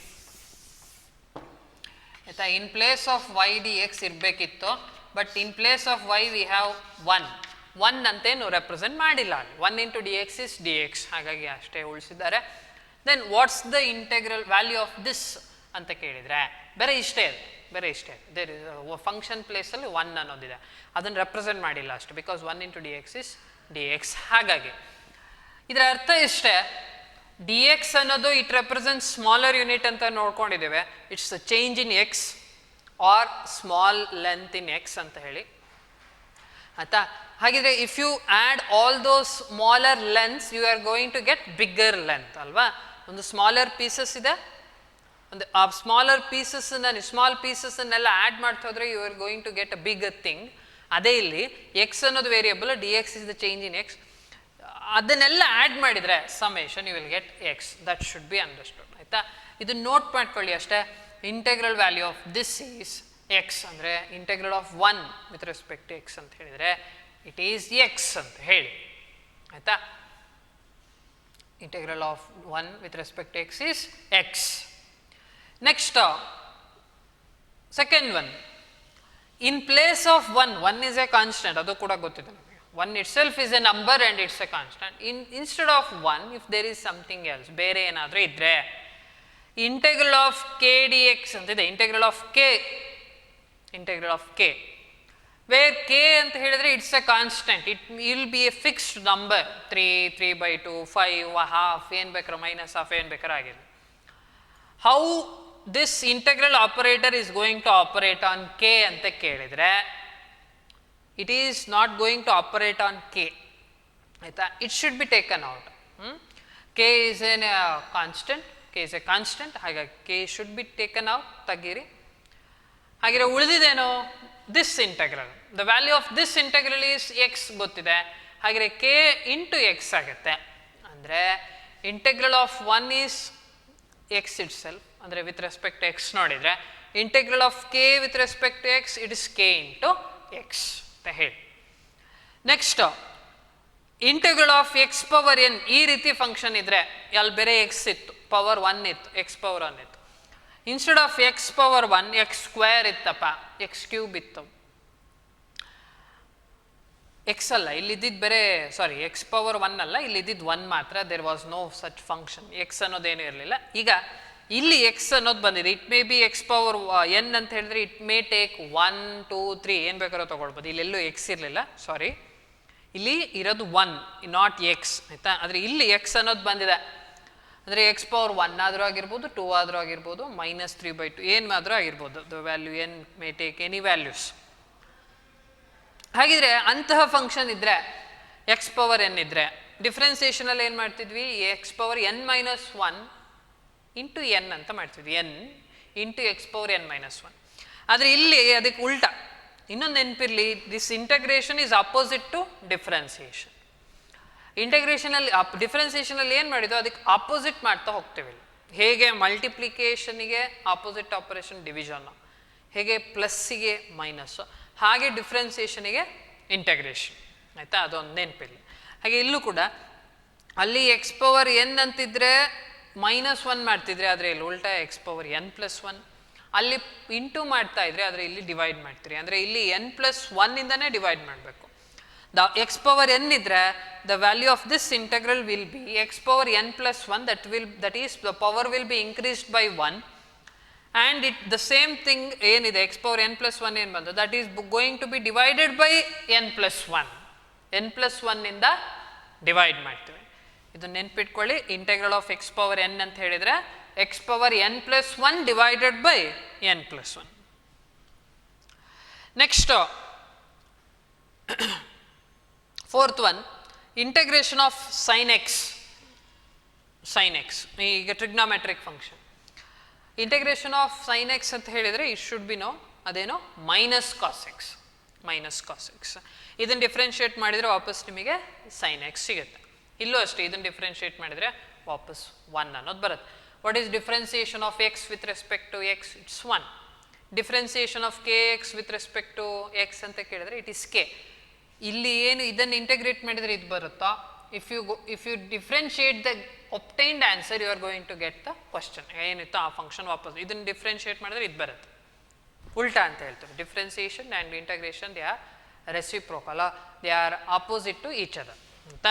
ಆಯಿತಾ. In place of y D x ಇರಬೇಕಿತ್ತು, but in place of y we have one ಅಂತೇನು ರೆಪ್ರೆಸೆಂಟ್ ಮಾಡಿಲ್ಲ ಅಲ್ಲಿ. 1 into dx is dx, ಹಾಗಾಗಿ ಅಷ್ಟೇ ಉಳಿಸಿದ್ದಾರೆ. Then what's the integral value of this ಅಂತ ಕೇಳಿದರೆ ಬೇರೆ ಇಷ್ಟೇ ಇದೆ, ಬೇರೆ ಇಷ್ಟೇ ಇದೆ. ದೇರ್ ಇಸ್ ಫಂಕ್ಷನ್ ಪ್ಲೇಸಲ್ಲಿ 1 ಅನ್ನೋದಿದೆ, ಅದನ್ನು ರೆಪ್ರೆಸೆಂಟ್ ಮಾಡಿಲ್ಲ ಅಷ್ಟು, because 1 into dx is dx. ಹಾಗಾಗಿ ಇದರ ಅರ್ಥ ಇಷ್ಟೇ, ಡಿ ಎಕ್ಸ್ ಅನ್ನೋದು ಇಟ್ ರೆಪ್ರೆಸೆಂಟ್ ಸ್ಮಾಲರ್ ಯೂನಿಟ್ ಅಂತ ನೋಡ್ಕೊಂಡಿದ್ದೇವೆ. It's a change in x or small length in x ಅಂತ ಹೇಳಿ. ಆಯಿತಾ. ಹಾಗಿದ್ರೆ if you add all those smaller lengths you are going to get bigger length ಅಲ್ವಾ. ಒಂದು ಸ್ಮಾಲರ್ ಪೀಸಸ್ ಇದೆ, ಒಂದು ಆ ಸ್ಮಾಲರ್ ಪೀಸಸ್ಸನ್ನು ಸ್ಮಾಲ್ ಪೀಸಸ್ಸನ್ನೆಲ್ಲ ಆ್ಯಡ್ ಮಾಡ್ತಾ ಹೋದರೆ you are going to get a bigger thing. ಅದೇ ಇಲ್ಲಿ ಎಕ್ಸ್ ಅನ್ನೋದು variable, d x is the change in x. ಅದನ್ನೆಲ್ಲ ಆ್ಯಡ್ ಮಾಡಿದರೆ summation you will get x. That should be understood ಆಯಿತಾ. ಇದು ನೋಟ್ ಮಾಡ್ಕೊಳ್ಳಿ ಅಷ್ಟೇ. Integral value of this is x ಅಂದರೆ integral of 1 with respect to X ಅಂತ ಹೇಳಿದರೆ it is x ಅಂತ ಹೇಳಿ ಆಯಿತಾ. Integral of 1 with respect to x is x. Next second one, in place of 1 is a constant, ಅದು ಕೂಡ ಗೊತ್ತಿದೆ ನಮಗೆ. 1 itself is a number and it's a constant. Instead of 1, if there is something else, ಬೇರೆ ಏನಾದರೂ ಇದ್ದರೆ integral of k d x ಅಂತಿದೆ. Integral of k where k ಅಂತ ಹೇಳಿದರೆ it's a constant. It will be a fixed number. 3, 3/2, 5, half, ಏನು ಬೇಕಾದ್ರೆ minus half, ಏನು ಬೇಕಾದ್ರೆ ಆಗಿಲ್ಲ. How this integral operator is going to operate on k ಅಂತ ಕೇಳಿದರೆ it is not going to operate on k ಆಯಿತಾ. it should be taken out. k is a constant, ಹಾಗಾಗಿ k should be taken out, ತೆಗೀರಿ. ಹಾಗೆ ಉಳಿದಿದೇನು, this integral, the value of this integral is x ಗೊತ್ತಿದೆ. ಹಾಗೆ k into x ಆಗುತ್ತೆ. ಅಂದರೆ integral of 1 is x itself, ಅಂದರೆ with respect to x ನೋಡಿದರೆ integral of k with respect to x it is k into x ಅಂತ ಹೇಳಿ. Next integral of x power n, ಈ ರೀತಿ ಫಂಕ್ಷನ್ ಇದ್ರೆ ಅಲ್ಲಿ ಬೇರೆ ಎಕ್ಸ್ ಇತ್ತು, ಪವರ್ 1 ಇತ್ತು, ಎಕ್ಸ್ ಪವರ್ 1 ಇತ್ತು. Instead of x power 1 X square ಇತ್ತಪ್ಪ, ಎಕ್ಸ್ ಕ್ಯೂಬ್ ಇತ್ತು. ಎಕ್ಸ್ ಅಲ್ಲ ಇಲ್ಲಿದ್ದಿದ್ದು ಬೇರೆ, ಸಾರಿ ಎಕ್ಸ್ ಪವರ್ 1 ಅಲ್ಲ, ಇಲ್ಲಿದ್ದಿದ್ದು 1 ಮಾತ್ರ. There was no such function, x ಅನ್ನೋದೇನು ಇರಲಿಲ್ಲ. ಈಗ ಇಲ್ಲಿ ಎಕ್ಸ್ ಅನ್ನೋದು ಬಂದಿದೆ. It may be x power n ಅಂತ ಹೇಳಿದ್ರೆ ಇಟ್ ಮೇ ಟೇಕ್ 1, 2, 3 ಏನು ಬೇಕಾದ್ರೂ ತೊಗೊಳ್ಬೋದು. ಇಲ್ಲೆಲ್ಲೂ ಎಕ್ಸ್ ಇರಲಿಲ್ಲ, ಸಾರಿ, ಇಲ್ಲಿ ಇರೋದು 1 ನಾಟ್ ಎಕ್ಸ್ ಆಯಿತಾ. ಆದರೆ ಇಲ್ಲಿ ಎಕ್ಸ್ ಅನ್ನೋದು ಬಂದಿದೆ ಅಂದರೆ ಎಕ್ಸ್ ಪವರ್ 1 ಆದರೂ ಆಗಿರ್ಬೋದು, 2 ಆದರೂ ಆಗಿರ್ಬೋದು, -3/2 ಏನು ಆದರೂ ಆಗಿರ್ಬೋದು. The value N may take any values. ಹಾಗಿದ್ರೆ ಅಂತಹ ಫಂಕ್ಷನ್ ಇದ್ದರೆ ಎಕ್ಸ್ ಪವರ್ ಎನ್ ಇದ್ದರೆ ಡಿಫ್ರೆನ್ಸಿಯೇಷನಲ್ಲಿ ಏನು ಮಾಡ್ತಿದ್ವಿ, X power n-1 into N ಅಂತ ಮಾಡ್ತಿದ್ವಿ, N into X power n-1. ಆದರೆ ಇಲ್ಲಿ ಅದಕ್ಕೆ ಉಲ್ಟಾ ಇನ್ನೊಂದು ನೆನಪಿರಲಿ, this integration is opposite to differentiation. ಇಂಟಗ್ರೇಷನಲ್ಲಿ ಡಿಫ್ರೆನ್ಸಿಯೇಷನಲ್ಲಿ ಏನು ಮಾಡಿದೋ ಅದಕ್ಕೆ ಆಪೋಸಿಟ್ ಮಾಡ್ತಾ ಹೋಗ್ತೇವೆ. ಹೇಗೆ ಮಲ್ಟಿಪ್ಲಿಕೇಷನಿಗೆ ಆಪೋಸಿಟ್ ಆಪರೇಷನ್ ಡಿವಿಷನ್, ಹೇಗೆ ಪ್ಲಸ್ಸಿಗೆ ಮೈನಸ್ಸು, ಹಾಗೆ ಡಿಫ್ರೆನ್ಸಿಯೇಷನಿಗೆ ಇಂಟಗ್ರೇಷನ್ ಆಯಿತಾ. ಅದೊಂದು ನೆನಪಿರಲಿ. ಹಾಗೆ ಇಲ್ಲೂ ಕೂಡ ಅಲ್ಲಿ ಎಕ್ಸ್ ಪವರ್ ಎನ್ ಅಂತಿದ್ರೆ -1 ಮಾಡ್ತಿದ್ರೆ, ಆದರೆ ಇಲ್ಲಿ ಉಲ್ಟಾ ಎಕ್ಸ್ ಪವರ್ n+1. ಅಲ್ಲಿ ಇಂಟು ಮಾಡ್ತಾ ಇದ್ರೆ ಆದರೆ ಇಲ್ಲಿ ಡಿವೈಡ್ ಮಾಡ್ತೀರಿ. ಅಂದರೆ ಇಲ್ಲಿ n+1 ಇಂದನೇ ಡಿವೈಡ್ ಮಾಡಬೇಕು. ದ ಎಕ್ಸ್ ಪವರ್ ಎನ್ ಇದ್ರೆ the value of this integral will be x power n+1, that is the power will be increased by 1. And it the same thing ಏನಿದೆ ಎಕ್ಸ್ ಪವರ್ n+1 ಏನು ಬಂದು that is going to be divided by n+1. n+1 ಇಂದ divide ಮಾಡ್ತೀವಿ. ಇದು ನೆನ್ಪಿಟ್ಕೊಳ್ಳಿ. Integral of x power n ಅಂತ ಹೇಳಿದರೆ x power n+1 divided by n+1. Next fourth one, integration of sine x. ಈಗ trigonometric function. Integration of sine x ಅಂತ ಹೇಳಿದರೆ it should be no ಅದೇನೋ -cos x. ಇದನ್ನು ಡಿಫ್ರೆನ್ಷಿಯೇಟ್ ಮಾಡಿದರೆ ವಾಪಸ್ ನಿಮಗೆ ಸೈನ್ ಎಕ್ಸ್ ಸಿಗುತ್ತೆ. ಇಲ್ಲೂ ಅಷ್ಟೇ, ಇದನ್ನು ಡಿಫ್ರೆನ್ಷಿಯೇಟ್ ಮಾಡಿದರೆ ವಾಪಸ್ 1 ಅನ್ನೋದು ಬರುತ್ತೆ. What is differentiation of x with respect to x? It's 1. Differentiation of k x with respect to X ಅಂತ ಕೇಳಿದರೆ ಇಟ್ ಇಸ್ ಕೆ. ಇಲ್ಲಿ ಏನು ಇದನ್ನು ಇಂಟಗ್ರೇಟ್ ಮಾಡಿದರೆ ಇದು ಬರುತ್ತಾ? If you differentiate the obtained answer you are going to get the question. ಏನಿತ್ತು ಆ ಫಂಕ್ಷನ್ ವಾಪಸ್ ಇದನ್ನು ಡಿಫ್ರೆನ್ಷಿಯೇಟ್ ಮಾಡಿದರೆ ಇದು ಬರುತ್ತೆ. ಉಲ್ಟಾ ಅಂತ ಹೇಳ್ತಾರೆ. Differentiation and integration they are reciprocal, they are opposite to each other ಅಂತ.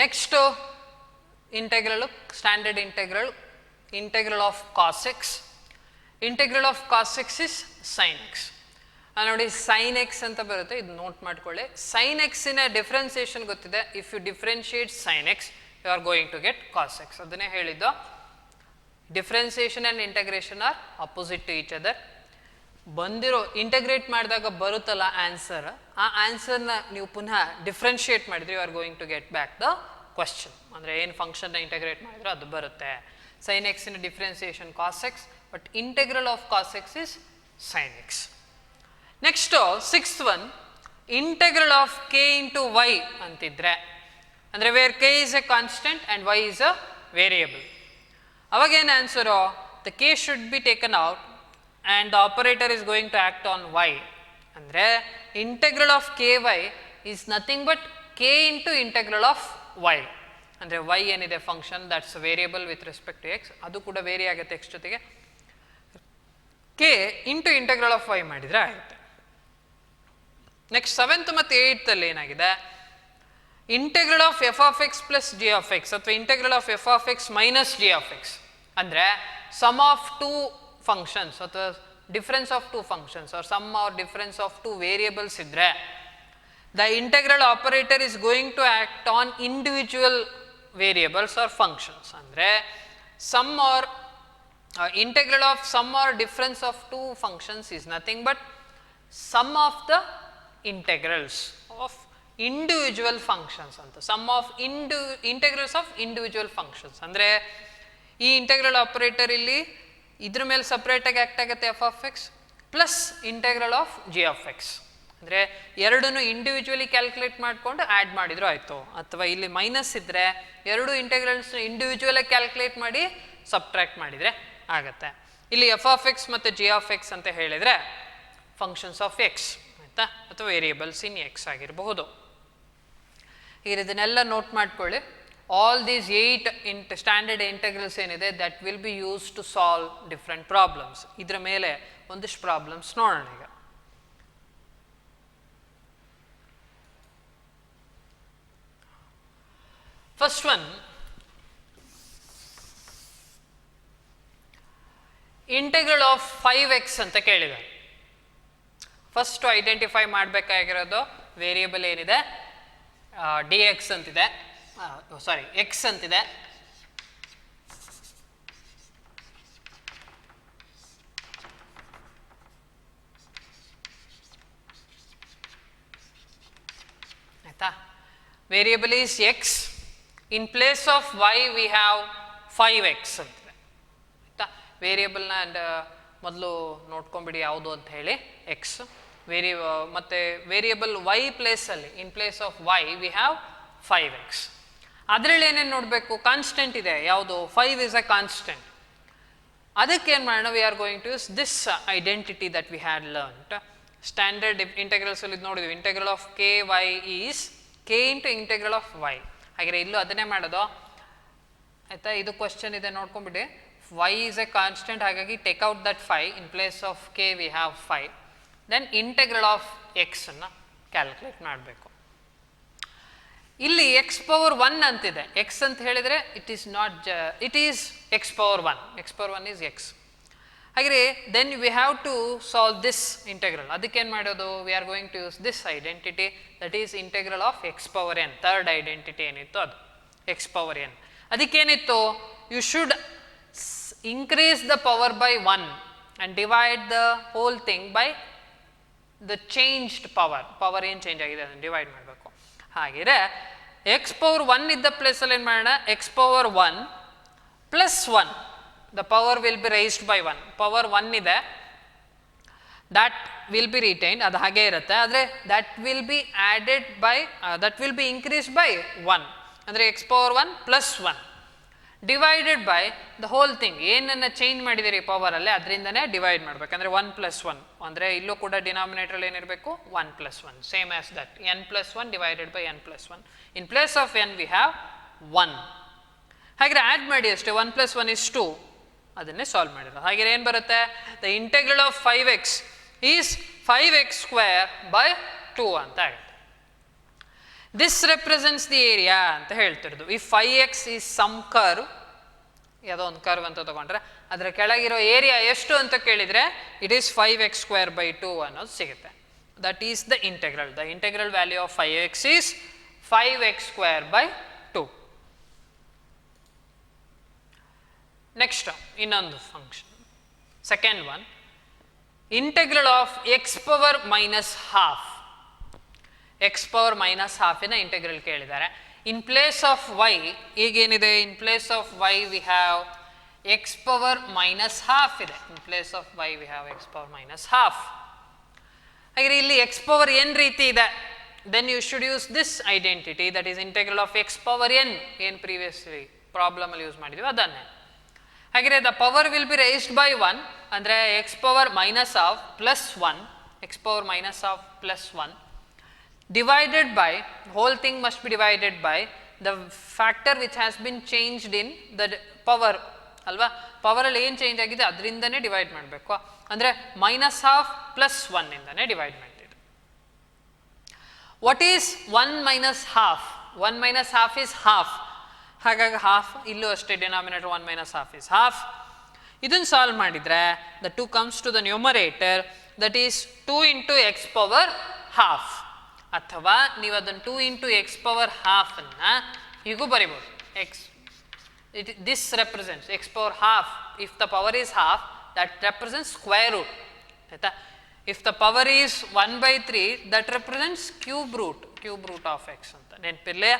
Next integral, standard integral of cos x. Integral of cos x is sine x. ನೋಡಿ ಸೈನ್ ಎಕ್ಸ್ ಅಂತ ಬರುತ್ತೆ, ಇದು ನೋಟ್ ಮಾಡ್ಕೊಳ್ಳಿ. ಸೈನ್ ಎಕ್ಸಿನ ಡಿಫ್ರೆನ್ಸಿಯೇಷನ್ ಗೊತ್ತಿದೆ. If you differentiate sine x you are going to get cos x. ಅದನ್ನೇ ಹೇಳಿದ್ದು, differentiation and integration are opposite to each other. ಬಂದಿರೋ ಇಂಟಗ್ರೇಟ್ ಮಾಡಿದಾಗ ಬರುತ್ತಲ್ಲ ಆನ್ಸರ್, ಆ ಆನ್ಸರ್ನ ನೀವು ಪುನಃ ಡಿಫ್ರೆನ್ಷಿಯೇಟ್ ಮಾಡಿದ್ರೆ you are going to get back the question. ಅಂದರೆ ಏನು ಫಂಕ್ಷನ್ನ ಇಂಟಗ್ರೇಟ್ ಮಾಡಿದ್ರೆ ಅದು ಬರುತ್ತೆ. ಸೈನ್ ಎಕ್ಸಿನ differentiation cos x, but integral of cos x is sine x. Next sixth one, integral of k into y ಅಂತಿದ್ರೆ, ಅಂದರೆ where k is a constant and y is a variable. ಅವಾಗೇನು answer, the k should be taken out and the operator is going to act on y. ಅಂದರೆ integral of ky is nothing but k into integral of y. ಅಂದರೆ y ಏನಿದೆ function, that's variable with respect to x, ಅದು ಕೂಡ vary ಆಗುತ್ತೆ x ಜೊತೆಗೆ, k into integral of y ಮಾಡಿದರೆ ಆಗುತ್ತೆ. Next seventh ಮತ್ತು ಏಯ್ತಲ್ಲಿ ಏನಾಗಿದೆ, integral of f of x plus g of x ಅಥವಾ integral of f of x minus g of x. ಅಂದರೆ ಸಮ್ ಆಫ್ ಟೂ ಫಂಕ್ಷನ್ಸ್ ಅಥವಾ difference of two functions or sum or difference of two variables ಇದ್ದರೆ the integral operator is going to act on individual variables or functions. ಅಂದರೆ sum or integral of sum or difference of two functions is nothing but sum of the integrals of individual functions ಅಂತ. Sum of integrals of individual functions. ಅಂದರೆ ಈ integral operator ಇಲ್ಲಿ ಇದ್ರ ಮೇಲೆ ಸಪ್ರೇಟಾಗಿ act ಆಗುತ್ತೆ F of x plus integral of G of x. ಅಂದರೆ ಎರಡನ್ನೂ ಇಂಡಿವಿಜುವಲಿ ಕ್ಯಾಲ್ಕುಲೇಟ್ ಮಾಡಿಕೊಂಡು ಆ್ಯಡ್ ಮಾಡಿದ್ರು ಆಯಿತು. ಅಥವಾ ಇಲ್ಲಿ ಮೈನಸ್ ಇದ್ದರೆ ಎರಡು ಇಂಟೆಗ್ರಲ್ಸ್ನ ಇಂಡಿವಿಜುವಲಾಗಿ ಕ್ಯಾಲ್ಕುಲೇಟ್ ಮಾಡಿ ಸಬ್ಟ್ರ್ಯಾಕ್ಟ್ ಮಾಡಿದರೆ ಆಗುತ್ತೆ. ಇಲ್ಲಿ ಎಫ್ ಆಫ್ ಎಕ್ಸ್ ಮತ್ತು ಜಿ ಆಫ್ ಎಕ್ಸ್ ಅಂತ ಹೇಳಿದರೆ ಫಂಕ್ಷನ್ಸ್ ಆಫ್ ಎಕ್ಸ್ ಆಯಿತಾ, ಅಥವಾ ವೇರಿಯಬಲ್ಸ್ ಇನ್ ಎಕ್ಸ್ ಆಗಿರಬಹುದು. ಈಗ ಇದನ್ನೆಲ್ಲ ನೋಟ್ ಮಾಡ್ಕೊಳ್ಳಿ. All these 8 standard integrals ಏನಿದೆ that will be used to solve different problems. ಇದರ ಮೇಲೆ ಒಂದಿಷ್ಟು ಪ್ರಾಬ್ಲಮ್ಸ್ ನೋಡೋಣ ಈಗ. First one, integral of 5x ಅಂತ ಕೇಳಿದ್ದಾರೆ. ಫಸ್ಟ್ ಐಡೆಂಟಿಫೈ ಮಾಡಬೇಕಾಗಿರೋದು ವೇರಿಯಬಲ್ ಏನಿದೆ, ಡಿ ಎಕ್ಸ್ ಅಂತಿದೆ, ಸಾರಿ ಎಕ್ಸ್ ಅಂತಿದೆ. ಆಯ್ತಾ, variable is x. In place of y we have 5x ಅಂತಿದೆ. ಆಯ್ತಾ, ವೇರಿಯಬಲ್ನ ಮೊದಲು ನೋಡ್ಕೊಂಬಿಡಿ ಯಾವುದು ಅಂತ ಹೇಳಿ, ಎಕ್ಸ್ ಮತ್ತು ವೇರಿಯಬಲ್ ವೈ ಪ್ಲೇಸಲ್ಲಿ in place of y we have 5x. ಅದರಲ್ಲಿ ಏನೇನು ನೋಡಬೇಕು, ಕಾನ್ಸ್ಟೆಂಟ್ ಇದೆ, ಯಾವುದು 5 ಇಸ್ ಅ ಕಾನ್ಸ್ಟೆಂಟ್. ಅದಕ್ಕೆ ಏನು ಮಾಡೋಣ, we are going to use this identity that we had learned. Standard ಇಂಟೆಗ್ರಲ್ಸಲ್ಲಿ ಇದು ನೋಡಿದ್ವಿ, integral of k y is k into integral of y. ಹಾಗೆ ಇಲ್ಲೂ ಅದನ್ನೇ ಮಾಡೋದು ಆಯಿತಾ. ಇದು ಕ್ವಶನ್ ಇದೆ ನೋಡ್ಕೊಂಬಿಡಿ, ವೈ ಈಸ್ ಎ ಕಾನ್ಸ್ಟೆಂಟ್, ಹಾಗಾಗಿ take out that 5, in place of k we have 5. Then integral of ಎಕ್ಸನ್ನು ಕ್ಯಾಲ್ಕುಲೇಟ್ ಮಾಡಬೇಕು. ಇಲ್ಲಿ ಎಕ್ಸ್ ಪವರ್ 1 ಅಂತಿದೆ. ಎಕ್ಸ್ ಅಂತ ಹೇಳಿದರೆ it is not it is x power 1. X power 1 is x. ಹಾಗೆ then we have to solve this integral. ಅದಕ್ಕೇನು ಮಾಡೋದು, we are going to use this identity that is integral of x power n. Third identity ಏನಿತ್ತು ಅದು x power n. ಅದಕ್ಕೇನಿತ್ತು, you should increase the power by 1 and divide the whole thing by the changed power. Power ಏನು change ಆಗಿದೆ ಅದನ್ನು divide ಮಾಡಬೇಕು. ಹಾಗಿದ್ರೆ X power 1 ಇದ್ದ ಪ್ಲೇಸಲ್ಲಿ ಏನು ಮಾಡೋಣ, X power 1 plus 1, the power will B raised by 1. Power 1 ಇದೆ, ದ್ಯಾಟ್ ವಿಲ್ ಬಿ ರಿಟೈನ್ಡ್, ಅದು ಹಾಗೆ ಇರುತ್ತೆ. ಆದರೆ that will be added by that will be increase by 1. ಅಂದರೆ X power 1 plus 1 divided by the whole thing. ಏನನ್ನು change ಮಾಡಿದ್ದೀರಿ ಪವರಲ್ಲೇ ಅದರಿಂದನೇ divide ಮಾಡಬೇಕು. ಅಂದರೆ 1 ಪ್ಲಸ್ 1, ಅಂದರೆ ಇಲ್ಲೂ ಕೂಡ ಡಿನಾಮಿನೇಟ್ರಲ್ಲಿ ಏನಿರಬೇಕು 1 plus 1, same as that n plus 1 divided by n plus 1. In place of n we have 1. ಹಾಗೆ ಆ್ಯಡ್ ಮಾಡಿ ಅಷ್ಟೇ, 1 ಪ್ಲಸ್ 1 ಇಸ್ 2, ಅದನ್ನೇ ಸಾಲ್ವ್ ಮಾಡಿರೋದು. ಹಾಗೆ ಏನು ಬರುತ್ತೆ, the integral of 5x is 5x square by 2 ಅಂತ ಆಗುತ್ತೆ. ದಿಸ್ ರೆಪ್ರೆಸೆಂಟ್ಸ್ ದಿ ಏರಿಯಾ ಅಂತ ಹೇಳ್ತಿರೋದು. ಈ 5x ಈಸ್ ಸಮ್ ಕರ್ವ್, ಯಾವುದೋ ಒಂದು ಕರ್ವ್ ಅಂತ ತಗೊಂಡ್ರೆ ಅದರ ಕೆಳಗಿರೋ ಏರಿಯಾ ಎಷ್ಟು ಅಂತ ಕೇಳಿದರೆ it is 5x square by 2 ಅನ್ನೋದು ಸಿಗುತ್ತೆ. That is the integral. The integral value of 5x is 5x square by 2. Next ಇನ್ನೊಂದು function, second one, integral of x power minus half, x power minus ಹಾಫಿನ integral ಕೇಳಿದ್ದಾರೆ. In place of y ಈಗೇನಿದೆ, in place of y we have x power minus half ಇದೆ. In place of y we have x power minus half. ಹಾಗೆ ಇಲ್ಲಿ x power N ರೀತಿ ಇದೆ, then you should use this identity, that is integral of x power n, ಏನು previously problem ಅಲ್ಲಿ use ಮಾಡಿದ್ವಿ ಅದನ್ನೇ. ಹಾಗೆ the power will be raised by 1, ಅಂದರೆ x power minus half plus 1, x power minus half plus 1 divided by, whole thing must be divided by the factor which has been changed in the power ಅಲ್ವಾ. Power ಅಲ್ಲಿ ಏನು change ಆಗಿದೆ ಅದರಿಂದನೇ divide ಮಾಡಬೇಕು, ಅಂದರೆ minus half plus 1 ಇಂದನೇ divide ಮಾಡಿದೆ. What is 1 minus half? 1 minus half is half. ಹಾಗಾಗಿ half ಇಲ್ಲೂ ಅಷ್ಟೇ, denominator 1 minus half is half. ಇದನ್ನು ಸಾಲ್ವ್ ಮಾಡಿದರೆ the 2 comes to the numerator, that is 2 into x power half. ಅಥವಾ ನೀವು ಅದನ್ನು 2 into x power half ಅನ್ನು ಹೀಗೂ ಬರಿಬೋದು. This represents x power half. If the power is half, that represents square root. ಆಯ್ತಾ? If the power is 1 by 3, that represents cube root of x ಅಂತ ನೆನಪಿರಲಿ.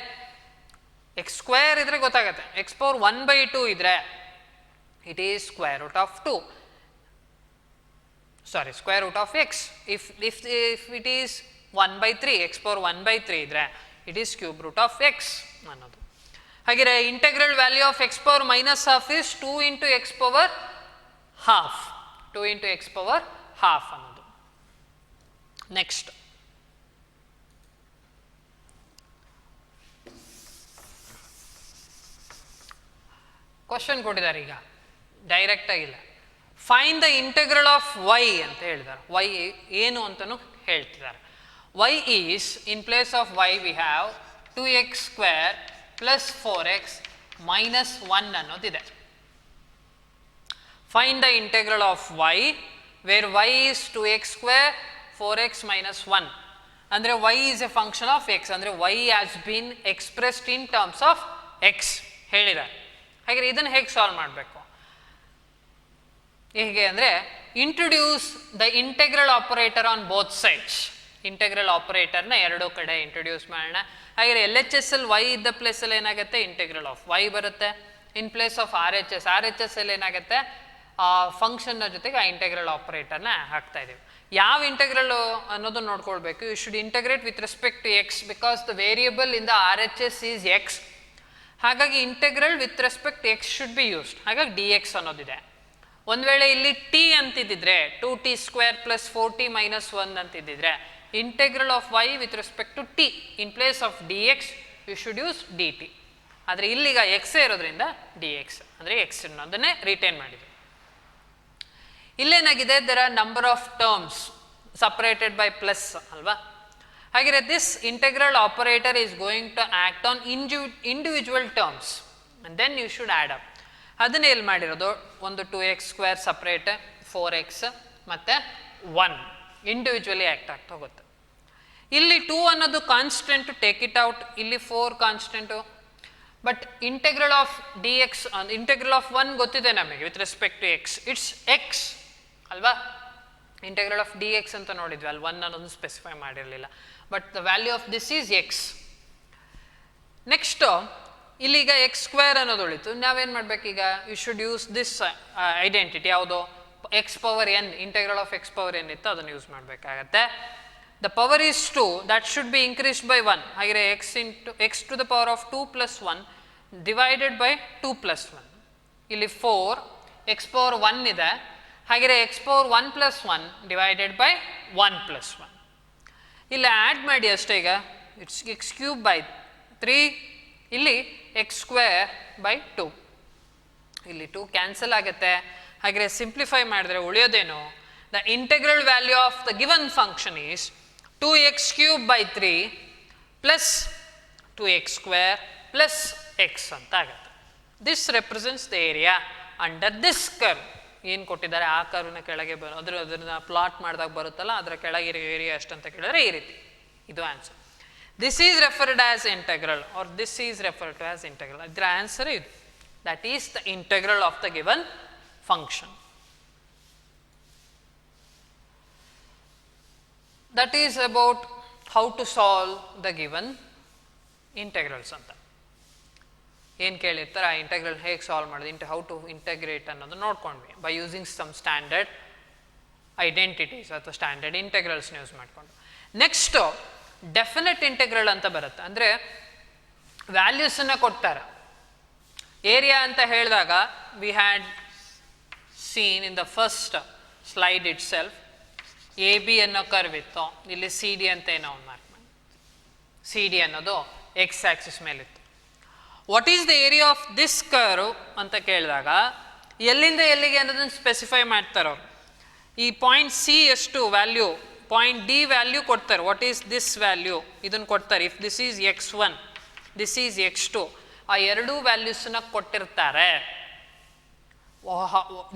x square ಇದ್ರೆ ಗೊತ್ತಾಗುತ್ತೆ, x power 1 by 2 ಇದ್ರೆ it is square root of 2, sorry square root of x. If it is 1 by 3, x power 1 by 3 ಇದ್ರೆ it is cube root of x ಅನ್ನೋದು. ಹಾಗೆ integral value of x power minus half is 2 into x power half, 2 into x power half ಅನ್ನೋದು. Next question ಕೊಟ್ಟಿದ್ದಾರೆ, ಈಗ direct ಆಗಿಲ್ಲ. Find the integral of y ಅಂತ ಹೇಳಿದ್ದಾರೆ. Y ಏನು ಅಂತಲೂ ಹೇಳ್ತಿದ್ದಾರೆ. Y is, in place of y we have 2x square plus 4x minus 1 ಅನ್ನೋದಿದೆ. Find the integral of y where y is 2x square 4x minus 1, ಅಂದರೆ y is a function of x, ಅಂದರೆ y has been expressed in terms of x ಹೇಳಿದ್ದಾರೆ. ಹಾಗೆ ಇದನ್ನು ಹೇಗೆ solve ಮಾಡಬೇಕು, ಹೇಗೆ ಅಂದರೆ introduce the integral operator on both sides. Integral ಆಪರೇಟರ್ನ ಎರಡೂ ಕಡೆ ಇಂಟ್ರೊಡ್ಯೂಸ್ ಮಾಡೋಣ. ಹಾಗೆ ಎಲ್ ಎಚ್ ಎಸ್ ಅಲ್ಲಿ ವೈ ಇದ್ದ ಪ್ಲೇಸಲ್ಲಿ ಏನಾಗುತ್ತೆ, ಇಂಟೆಗ್ರಲ್ ಆಫ್ ವೈ ಬರುತ್ತೆ. In place of R H S ಅಲ್ಲಿ ಏನಾಗುತ್ತೆ, ಆ ಫಂಕ್ಷನ್ನ ಜೊತೆಗೆ ಆ ಇಂಟೆಗ್ರಲ್ ಆಪರೇಟರ್ನ ಹಾಕ್ತಾ ಇದ್ದೀವಿ. ಯಾವ ಇಂಟೆಗ್ರಲ್ ಅನ್ನೋದು ನೋಡ್ಕೊಳ್ಬೇಕು. You should integrate with respect to x, because the variable in the R H S is x. ಹಾಗಾಗಿ integral with respect x should be used. ಹಾಗಾಗಿ ಡಿ ಎಕ್ಸ್ ಅನ್ನೋದಿದೆ. ಒಂದು ವೇಳೆ ಇಲ್ಲಿ ಟಿ ಅಂತಿದ್ದಿದ್ರೆ 2t square plus 4t minus 1 ಅಂತಿದ್ದಿದ್ರೆ integral of y with respect to t, in place of d X you should use d t. ಆದರೆ ಇಲ್ಲಿಗ ಎಕ್ಸೇ ಇರೋದ್ರಿಂದ ಡಿ ಎಕ್ಸ್ ಅಂದರೆ ಎಕ್ಸ್ ಅನ್ನೋದನ್ನೇ ರಿಟೈನ್ ಮಾಡಿದೆ. ಇಲ್ಲೇನಾಗಿದೆ, there are number of terms separated by plus ಅಲ್ವಾ. ಹಾಗೆ this integral operator is going to act on individual terms and then you should add up. ಅದನ್ನೇ ಇಲ್ಲಿ ಮಾಡಿರೋದು, ಒಂದು 2x ಸ್ಕ್ವೇರ್ ಸಪ್ರೇಟ್, 4x ಮತ್ತು 1 ಇಂಡಿವಿಜುವಲಿ ಆ್ಯಕ್ಟ್ ಆಗ್ತಾ ಹೋಗುತ್ತೆ. ಇಲ್ಲಿ 2 ಅನ್ನೋದು ಕಾನ್ಸ್ಟೆಂಟು, ಟೇಕ್ ಇಟ್ ಔಟ್. ಇಲ್ಲಿ 4 constant. But integral of d x, integral of 1 ಗೊತ್ತಿದೆ ನಮಗೆ with respect to x, it's x ಅಲ್ವಾ. ಇಂಟೆಗ್ರಲ್ ಆಫ್ ಡಿ ಎಕ್ಸ್ ಅಂತ ನೋಡಿದ್ವಿ, ಅಲ್ಲಿ 1 ಅನ್ನೋದು ಸ್ಪೆಸಿಫೈ ಮಾಡಿರಲಿಲ್ಲ. But the value of this is x. Next ಇಲ್ಲಿಗ ಎಕ್ಸ್ ಸ್ಕ್ವೇರ್ ಅನ್ನೋದು ಉಳಿತು. ನಾವೇನು ಮಾಡಬೇಕೀಗ, you should use this identity. ಯಾವುದು, x power n, integral of x power n ಇತ್ತು, ಅದನ್ನು ಯೂಸ್ ಮಾಡಬೇಕಾಗತ್ತೆ. The power is 2, that should be increased by 1. ಹಾಗೆ x to the power of 2 plus 1 divided by 2 plus 1. ಇಲ್ಲಿ 4 x power 1 ಇದೆ. ಹಾಗೆ x power 1 plus 1 divided by 1 plus 1. ಇಲ್ಲಿ add ಮಾಡಿ ಅಷ್ಟೇ. ಈಗ ಇಟ್ಸ್ ಎಕ್ಸ್ ಕ್ಯೂಬ್ ಬೈ 3, ಇಲ್ಲಿ ಎಕ್ಸ್ ಸ್ಕ್ವೇರ್ ಬೈ 2. ಇಲ್ಲಿ 2 ಕ್ಯಾನ್ಸಲ್ ಆಗುತ್ತೆ. ಹಾಗೆ ಸಿಂಪ್ಲಿಫೈ ಮಾಡಿದ್ರೆ ಉಳಿಯೋದೇನು, the integral value of the given function is 2x cube by 3 plus 2x square plus x ಅಂತ ಆಗುತ್ತೆ. This represents the area under this curve. ಏನು ಕೊಟ್ಟಿದ್ದಾರೆ ಆ ಕರ್ವ್ನ ಕೆಳಗೆ ಅದನ್ನ ಪ್ಲಾಟ್ ಮಾಡಿದಾಗ ಬರುತ್ತಲ್ಲ, ಅದರ ಕೆಳಗಿರೋ ಏರಿಯಾ ಅಷ್ಟಂತ ಕೇಳಿದ್ರೆ ಈ ರೀತಿ. ಇದು answer. This is referred as integral or this is referred to as integral. ಇದರ ಆನ್ಸರ್ ಇದು. That is the integral of the given function. That is about how to solve the given integrals ಅಂತ. ಏನು ಕೇಳಿರ್ತಾರೆ, ಆ integral ಹೇಗೆ solve ಮಾಡೋದು, how to integrate ಅನ್ನೋದು ನೋಡ್ಕೊಂಡ್ವಿ by using some standard identities ಅಥವಾ ಸ್ಟ್ಯಾಂಡರ್ಡ್ ಇಂಟೆಗ್ರಲ್ಸ್ನ ಯೂಸ್ ಮಾಡಿಕೊಂಡು. ನೆಕ್ಸ್ಟು ಡೆಫಿನೆಟ್ ಇಂಟೆಗ್ರಲ್ ಅಂತ ಬರುತ್ತೆ. ಅಂದರೆ ವ್ಯಾಲ್ಯೂಸನ್ನು ಕೊಡ್ತಾರೆ. ಏರಿಯಾ ಅಂತ ಹೇಳಿದಾಗ we had seen in the first slide itself A B ಅನ್ನೋ ಕರ್ವ್ ಇತ್ತು, ಇಲ್ಲಿ ಸಿ ಡಿ ಅಂತ ಏನೋ ಒಂದು ಮಾರ್ಕ್ ಮಾಡಿ, ಸಿ ಡಿ ಅನ್ನೋದು ಎಕ್ಸ್ ಆಕ್ಸಿಸ್ ಮೇಲಿತ್ತು. What is the area of this curve ಅಂತ ಕೇಳಿದಾಗ ಎಲ್ಲಿಂದ ಎಲ್ಲಿಗೆ ಅನ್ನೋದನ್ನು ಸ್ಪೆಸಿಫೈ ಮಾಡ್ತಾರೆ ಅವರು. ಈ ಪಾಯಿಂಟ್ ಸಿ ಎಷ್ಟು ವ್ಯಾಲ್ಯೂ, ಪಾಯಿಂಟ್ ಡಿ ವ್ಯಾಲ್ಯೂ ಕೊಡ್ತಾರೆ. ವಾಟ್ ಈಸ್ ದಿಸ್ ವ್ಯಾಲ್ಯೂ ಇದನ್ನು ಕೊಡ್ತಾರೆ. If this is x1, this is x2, ಆ ಎರಡೂ ವ್ಯಾಲ್ಯೂಸನ್ನ ಕೊಟ್ಟಿರ್ತಾರೆ.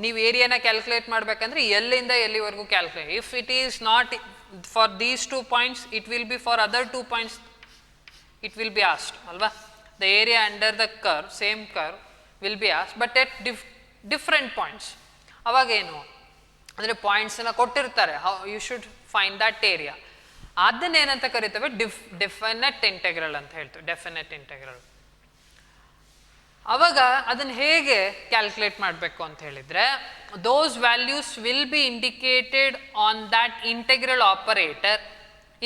ನೀವು ಏರಿಯಾನ ಕ್ಯಾಲ್ಕುಲೇಟ್ ಮಾಡಬೇಕಂದ್ರೆ ಎಲ್ಲಿಂದ ಎಲ್ಲಿವರೆಗೂ calculate. If it is not for these 2 points, it will be for other 2 points, it will be asked ಅಲ್ವಾ. The area under the curve, same curve will be asked but at different points. ಅವಾಗೇನು ಅಂದರೆ ಪಾಯಿಂಟ್ಸನ್ನು ಕೊಟ್ಟಿರ್ತಾರೆ, how you should find that area. ಅದನ್ನೇನಂತ ಕರಿತೇವೆ, definite integral ಅಂತ ಹೇಳ್ತೇವೆ. Definite integral. ಅವಾಗ ಅದನ್ನು ಹೇಗೆ ಕ್ಯಾಲ್ಕುಲೇಟ್ ಮಾಡಬೇಕು ಅಂತ ಹೇಳಿದರೆ, those values will be indicated on that integral operator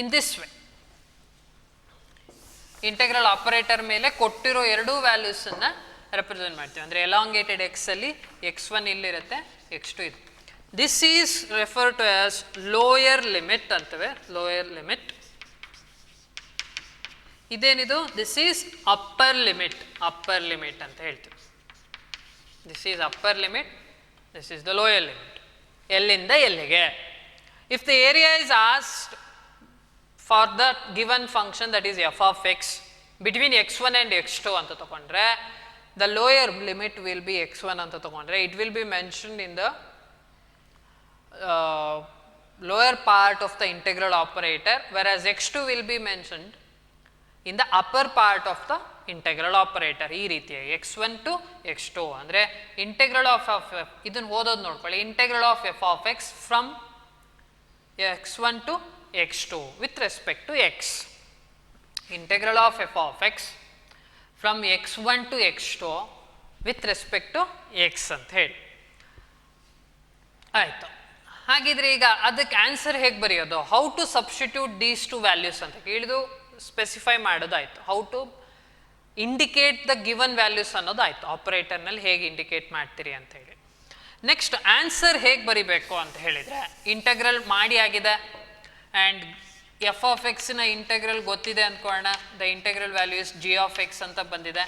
in this way. Integral operator ಮೇಲೆ ಕೊಟ್ಟಿರೋ ಎರಡೂ ವ್ಯಾಲ್ಯೂಸನ್ನು ರೆಪ್ರೆಸೆಂಟ್ ಮಾಡ್ತೀವಿ. ಅಂದರೆ ಎಲಾಂಗೇಟೆಡ್ ಎಕ್ಸ್ ಅಲ್ಲಿ x1 ಇಲ್ಲಿರುತ್ತೆ, x2 ಇದು. This is refer to as lower limit ಅಂತವೆ. Lower limit. ಇದೇನಿದು, this is upper limit. Upper limit ಅಂತ ಹೇಳ್ತೀವಿ. This is upper limit, this is the lower limit. ಎಲ್ಲಿಂದ ಎಲ್ಲಿಗೆ. If the area is asked for the given function that is f of x between x1 and x2 ಅಂತ ತಗೊಂಡ್ರೆ, the lower limit will be x1 ಅಂತ ತಗೊಂಡ್ರೆ, it will be mentioned in the lower part of the integral operator, whereas x2 will be mentioned in the upper part of the integral operator. ಈ ರೀತಿ x1 to x2 ಅಂದರೆ integral of ಇದನ್ನು ಓದೋದು ನೋಡ್ಕೊಳ್ಳಿ. Integral of f of x from x1 to x2 with respect to x. Integral of f of x from x1 to x2 with respect to x ಅಂತ ಹೇಳಿ ಆಯಿತು. ಹಾಗಿದ್ರೆ ಈಗ ಅದಕ್ಕೆ ಆನ್ಸರ್ ಹೇಗೆ ಬರೆಯೋದು, how to substitute these two values ಅಂತ ಕೇಳಿದು ಸ್ಪೆಸಿಫೈ ಮಾಡೋದಾಯಿತು. How to indicate the given values ಅನ್ನೋದಾಯಿತು. ಆಪರೇಟರ್ನಲ್ಲಿ ಹೇಗೆ ಇಂಡಿಕೇಟ್ ಮಾಡ್ತೀರಿ ಅಂತ ಹೇಳಿ. ನೆಕ್ಸ್ಟ್ ಆನ್ಸರ್ ಹೇಗೆ ಬರಿಬೇಕು ಅಂತ ಹೇಳಿದರೆ, ಇಂಟಗ್ರಲ್ ಮಾಡಿ ಆಗಿದೆ ಆ್ಯಂಡ್ ಎಫ್ ಆಫ್ ಎಕ್ಸ್ನ ಇಂಟಗ್ರಲ್ ಗೊತ್ತಿದೆ ಅಂದ್ಕೊಳ್ಳೋಣ. The integral value is g of x ಅಂತ ಬಂದಿದೆ.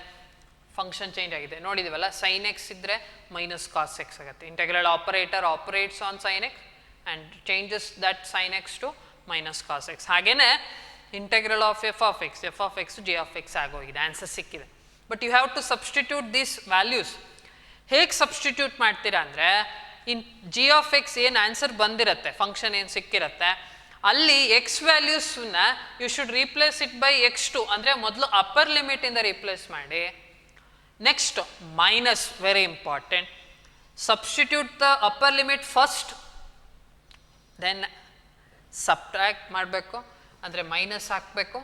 ಫಂಕ್ಷನ್ ಚೇಂಜ್ ಆಗಿದೆ ನೋಡಿದ್ದೀವಲ್ಲ, ಸೈನ್ ಎಕ್ಸ್ ಇದ್ದರೆ ಮೈನಸ್ ಕಾಸ್ ಎಕ್ಸ್ ಆಗುತ್ತೆ. Integral operator operates on sine x and changes that sine x to minus cos x. ಹಾಗೆಯೇ integral of f of x g of x ಆಗೋಗಿದೆ. Answer ಸಿಕ್ಕಿದೆ. But you have to substitute these values. ಹೇಗೆ substitute ಮಾಡ್ತೀರಾ ಅಂದರೆ, in G of x ಏನು answer ಬಂದಿರುತ್ತೆ, function ಏನು ಸಿಕ್ಕಿರುತ್ತೆ, ಅಲ್ಲಿ ಎಕ್ಸ್ ವ್ಯಾಲ್ಯೂಸ್ನ you should replace it by x2 ಅಂದರೆ ಮೊದಲು ಅಪ್ಪರ್ ಲಿಮಿಟಿಂದ ರೀಪ್ಲೇಸ್ ಮಾಡಿ. Next minus, very important. Substitute the upper limit first, then subtract ಮಾಡಬೇಕು ಅಂದರೆ ಮೈನಸ್ ಹಾಕಬೇಕು,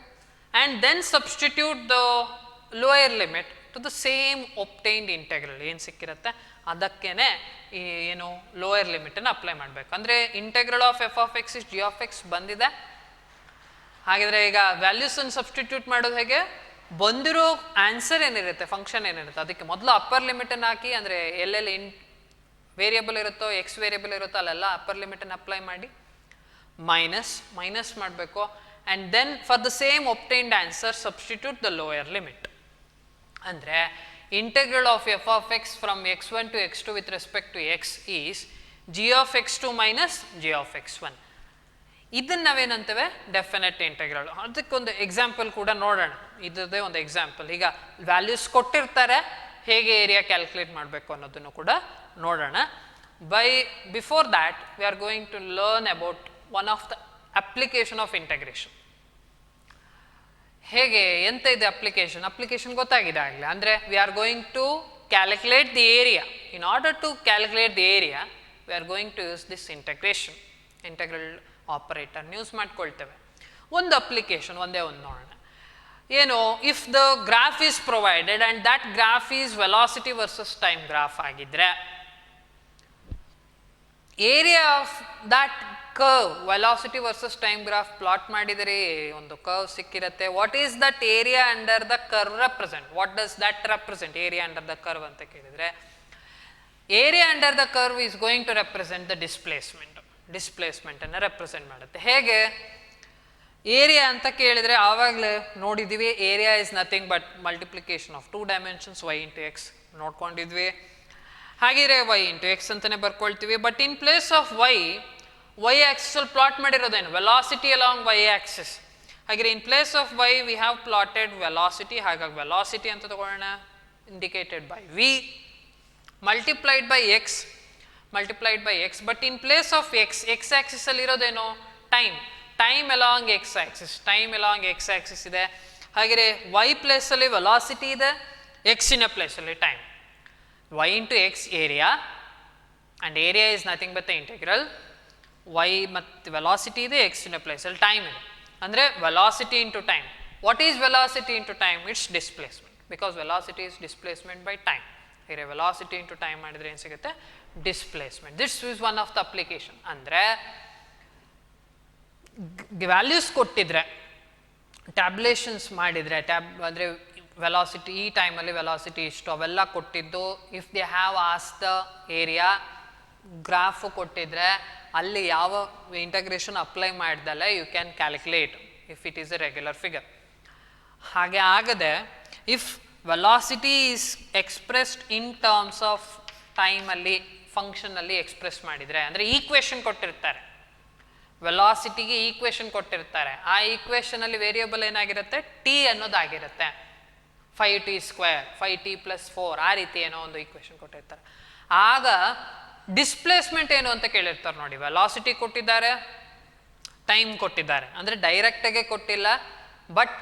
and then substitute the lower limit to the same obtained integral ಏನು ಸಿಕ್ಕಿರುತ್ತೆ ಅದಕ್ಕೇನೆ ಏನು ಲೋಯರ್ ಲಿಮಿಟನ್ನು ಅಪ್ಲೈ ಮಾಡಬೇಕು. ಅಂದರೆ integral of f of x is g of x ಬಂದಿದೆ. ಹಾಗಿದ್ರೆ ಈಗ ವ್ಯಾಲ್ಯೂಸನ್ನು ಸಬ್ಸ್ಟಿಟ್ಯೂಟ್ ಮಾಡೋದು ಹೇಗೆ, ಬಂದಿರೋ ಆನ್ಸರ್ ಏನಿರುತ್ತೆ, ಫಂಕ್ಷನ್ ಏನಿರುತ್ತೆ ಅದಕ್ಕೆ ಮೊದಲು ಅಪ್ಪರ್ ಲಿಮಿಟನ್ನು ಹಾಕಿ, ಅಂದರೆ ಎಲ್ಲೆಲ್ಲಿ ವೇರಿಯಬಲ್ ಇರುತ್ತೋ, ಎಕ್ಸ್ ವೇರಿಯಬಲ್ ಇರುತ್ತೋ ಅಲ್ಲೆಲ್ಲ ಅಪ್ಪರ್ ಲಿಮಿಟನ್ನು ಅಪ್ಲೈ ಮಾಡಿ, ಮೈನಸ್ ಮಾಡಬೇಕು, and then for the same obtained answer substitute the lower limit. ಅಂದರೆ integral of f of x from x1 to x2 with respect to x is g of x2 minus g of x1. ಇದನ್ನು ನಾವೇನಂತೇವೆ definite integral. ಅದಕ್ಕೊಂದು example ಕೂಡ ನೋಡೋಣ. ಇದರದೇ ಒಂದು example. ಈಗ values ಕೊಟ್ಟಿರ್ತಾರೆ, ಹೇಗೆ ಏರಿಯಾ ಕ್ಯಾಲ್ಕುಲೇಟ್ ಮಾಡಬೇಕು ಅನ್ನೋದನ್ನು ಕೂಡ ನೋಡೋಣ. Before that we are going to learn about one of the application of integration. ಹೇಗೆ ಎಂತ ಇದೆ ಅಪ್ಲಿಕೇಶನ್ ಗೊತ್ತಾಗಿದೆ ಆಗಲೇ. ಅಂದರೆ we are going to calculate the area. In order to calculate the area we are going to use this integration. Integral operator use ಮಾಡ್ಕೊಳ್ತೇವೆ. ಒಂದು application ಒಂದೇ ಒಂದು ನೋಡೋಣ. ಏನು, if the graph is provided and that graph is velocity versus time graph ಆಗಿದ್ರೆ, area of that curve velocity versus time graph plot ಮಾಡಿದರೆ ಒಂದು curve ಸಿಕ್ಕಿರುತ್ತೆ. What is that area under the curve represent? What does that represent area under the curve ಅಂತ ಕೇಳಿದರೆ, area under the curve is going to represent the ಡಿಸ್ಪ್ಲೇಸ್ಮೆಂಟನ್ನು represent ಮಾಡುತ್ತೆ. ಹೇಗೆ area ಅಂತ ಕೇಳಿದರೆ ಆವಾಗಲೇ ನೋಡಿದ್ದೀವಿ, area is nothing but multiplication of 2 dimensions y into x ನೋಡ್ಕೊಂಡಿದ್ವಿ. ಹಾಗಿದ್ರೆ y ಇಂಟು ಎಕ್ಸ್ ಅಂತಲೇ ಬರ್ಕೊಳ್ತೀವಿ. But in place of y ಆಕ್ಸಿಸಲ್ಲಿ ಪ್ಲಾಟ್ ಮಾಡಿರೋದೇನು? Velocity along y axis. ಹಾಗೆ in place of y we have plotted velocity. ಹಾಗಾಗಿ velocity ಅಂತ ತಗೊಳ್ಳೋಣ, indicated by v multiplied by x. But in place of x ಆಕ್ಸಿಸಲ್ಲಿ ಇರೋದೇನು? ಟೈಮ್ ಅಲಾಂಗ್ ಎಕ್ಸ್ ಆಕ್ಸಿಸ್ ಇದೆ. ಹಾಗೆ y ಪ್ಲೇಸಲ್ಲಿ ವೆಲಾಸಿಟಿ ಇದೆ, ಎಕ್ಸಿನ ಪ್ಲೇಸಲ್ಲಿ time. y into x area, and area is nothing but the integral. y ಮತ್ತು ವೆಲಾಸಿಟಿ ಇದೆ, ಎಕ್ಸಿನ ಪ್ಲೇಸಲ್ಲಿ ಟೈಮ್ ಇದೆ. ಅಂದರೆ velocity into time. What is velocity into time? It's displacement, because velocity is displacement by time. ಹಾಗೆ velocity into time ಮಾಡಿದರೆ ಏನು ಸಿಗುತ್ತೆ? Displacement. This is one of the application. ಅಂದರೆ ವ್ಯಾಲ್ಯೂಸ್ ಕೊಟ್ಟಿದ್ರೆ, ಟ್ಯಾಬ್ಲೇಷನ್ಸ್ ಮಾಡಿದರೆ, ಅಂದರೆ ವೆಲಾಸಿಟಿ ಈ ಟೈಮಲ್ಲಿ ವೆಲಾಸಿಟಿ ಇಷ್ಟು ಅವೆಲ್ಲ ಕೊಟ್ಟಿದ್ದು, if they have as the area graph ಕೊಟ್ಟಿದ್ರೆ ಅಲ್ಲಿ ಯಾವ ಇಂಟಗ್ರೇಷನ್ ಅಪ್ಲೈ ಮಾಡ್ದಲ್ಲ you can calculate if it is a regular figure. ಹಾಗೆ ಆಗದೆ if velocity is expressed in terms of ಟೈಮಲ್ಲಿ ಫಂಕ್ಷನಲ್ಲಿ ಎಕ್ಸ್ಪ್ರೆಸ್ ಮಾಡಿದರೆ, ಅಂದರೆ ಈಕ್ವೇಷನ್ ಕೊಟ್ಟಿರ್ತಾರೆ, ವೆಲಾಸಿಟಿಗೆ ಈಕ್ವೇಷನ್ ಕೊಟ್ಟಿರ್ತಾರೆ, ಆ ಈಕ್ವೇಷನಲ್ಲಿ ವೇರಿಯಬಲ್ ಏನಾಗಿರುತ್ತೆ? ಟಿ ಅನ್ನೋದಾಗಿರುತ್ತೆ. 5t², 5t+4 ಆ ರೀತಿ ಏನೋ ಒಂದು ಈಕ್ವೇಷನ್ ಕೊಟ್ಟಿರ್ತಾರೆ. ಆಗ ಡಿಸ್ಪ್ಲೇಸ್ಮೆಂಟ್ ಏನು ಅಂತ ಕೇಳಿರ್ತಾರೆ ನೋಡಿ. ವೆಲಾಸಿಟಿ ಕೊಟ್ಟಿದ್ದಾರೆ, ಟೈಮ್ ಕೊಟ್ಟಿದ್ದಾರೆ, ಅಂದರೆ ಡೈರೆಕ್ಟಾಗೆ ಕೊಟ್ಟಿಲ್ಲ, ಬಟ್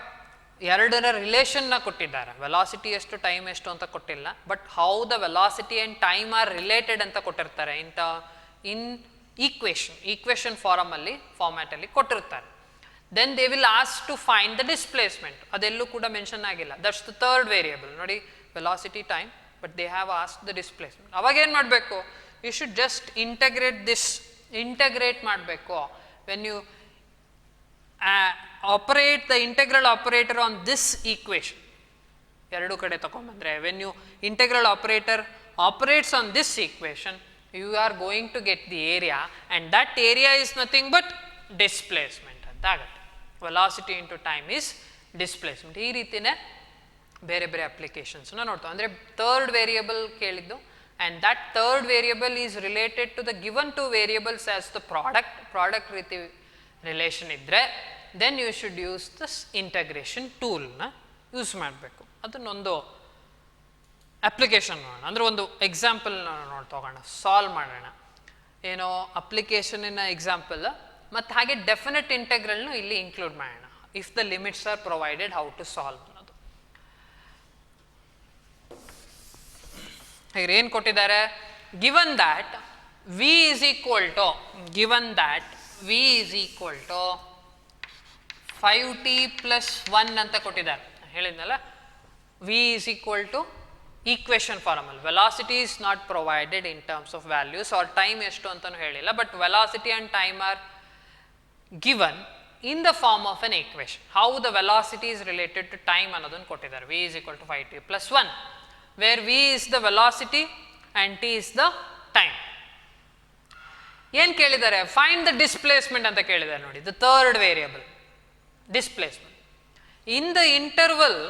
ಎರಡರ ರಿಲೇಷನ್ನ ಕೊಟ್ಟಿದ್ದಾರೆ. ವೆಲಾಸಿಟಿ ಎಷ್ಟು, ಟೈಮ್ ಎಷ್ಟು ಅಂತ ಕೊಟ್ಟಿಲ್ಲ, but how the velocity and time are related ಅಂತ ಕೊಟ್ಟಿರ್ತಾರೆ. ಇನ್ ಈಕ್ವೇಷನ್ ಫಾರ್ಮ್ಯಾಟಲ್ಲಿ ಕೊಟ್ಟಿರ್ತಾರೆ. Then they will ask to find the displacement. ಅದೆಲ್ಲೂ ಕೂಡ ಮೆನ್ಷನ್ ಆಗಿಲ್ಲ. ದಟ್ಸ್ ದ ಥರ್ಡ್ ವೇರಿಯಬಲ್ ನೋಡಿ, velocity, time, but they have ask the displacement. ಅವಾಗ ಏನು ಮಾಡಬೇಕು? ಯು ಶುಡ್ ಜಸ್ಟ್ ಇಂಟಗ್ರೇಟ್ ಮಾಡಬೇಕು. When you operate the integral operator on this equation, ಎರಡು ಕಡೆ ತಗೊಂಡ್ಬಂದರೆ, when you integral operator operates on this equation, you are going to get the area, and that area is nothing but displacement ಅಂತ ಆಗುತ್ತೆ. Velocity into time is displacement. ಈ ರೀತಿಯೇ ಬೇರೆ ಬೇರೆ ಅಪ್ಲಿಕೇಶನ್ಸ್ನ ನೋಡ್ತಾವೆ. ಅಂದರೆ ಥರ್ಡ್ ವೇರಿಯಬಲ್ ಕೇಳಿದ್ದು, and that third variable is related to the given two variables as the product ರೀತಿ ರಿಲೇಷನ್ ಇದ್ದರೆ, then you should use this integration ಟೂಲ್ನ ಯೂಸ್ ಮಾಡಬೇಕು. ಅದನ್ನೊಂದು ಅಪ್ಲಿಕೇಶನ್ ನೋಡೋಣ, ಅಂದರೆ ಒಂದು ಎಕ್ಸಾಂಪಲ್ ತಗೋಣ, ಸಾಲ್ವ್ ಮಾಡೋಣ. ಏನೋ ಅಪ್ಲಿಕೇಶನಿನ ಎಕ್ಸಾಂಪಲ್ ಮತ್ತು ಹಾಗೆ ಡೆಫಿನೆಟ್ ಇಂಟೆಗ್ರಲ್ನು ಇಲ್ಲಿ ಇನ್ಕ್ಲೂಡ್ ಮಾಡೋಣ. If the limits are provided, how to solve ಅನ್ನೋದು. ಹಾಗೆ ಏನು ಕೊಟ್ಟಿದ್ದಾರೆ? Given that v is equal to 5t+1 ಅಂತ ಕೊಟ್ಟಿದ್ದಾರೆ. ಹೇಳಿದ್ನಲ್ಲ, v is equal to equation ಫಾರ್ಮಲ್ಲಿ velocity is not provided in terms of values, or time ಎಷ್ಟು ಅಂತಲೂ ಹೇಳಿಲ್ಲ, but velocity and time are given in the form of an equation. How the velocity is related to time ಅನ್ನೋದನ್ನು ಕೊಟ್ಟಿದ್ದಾರೆ. V is equal to 5t+1, where we is the velocity and T is the time. ಏನು ಕೇಳಿದ್ದಾರೆ? Find the displacement ಅಂತ ಕೇಳಿದ್ದಾರೆ ನೋಡಿ. The third variable displacement in the interval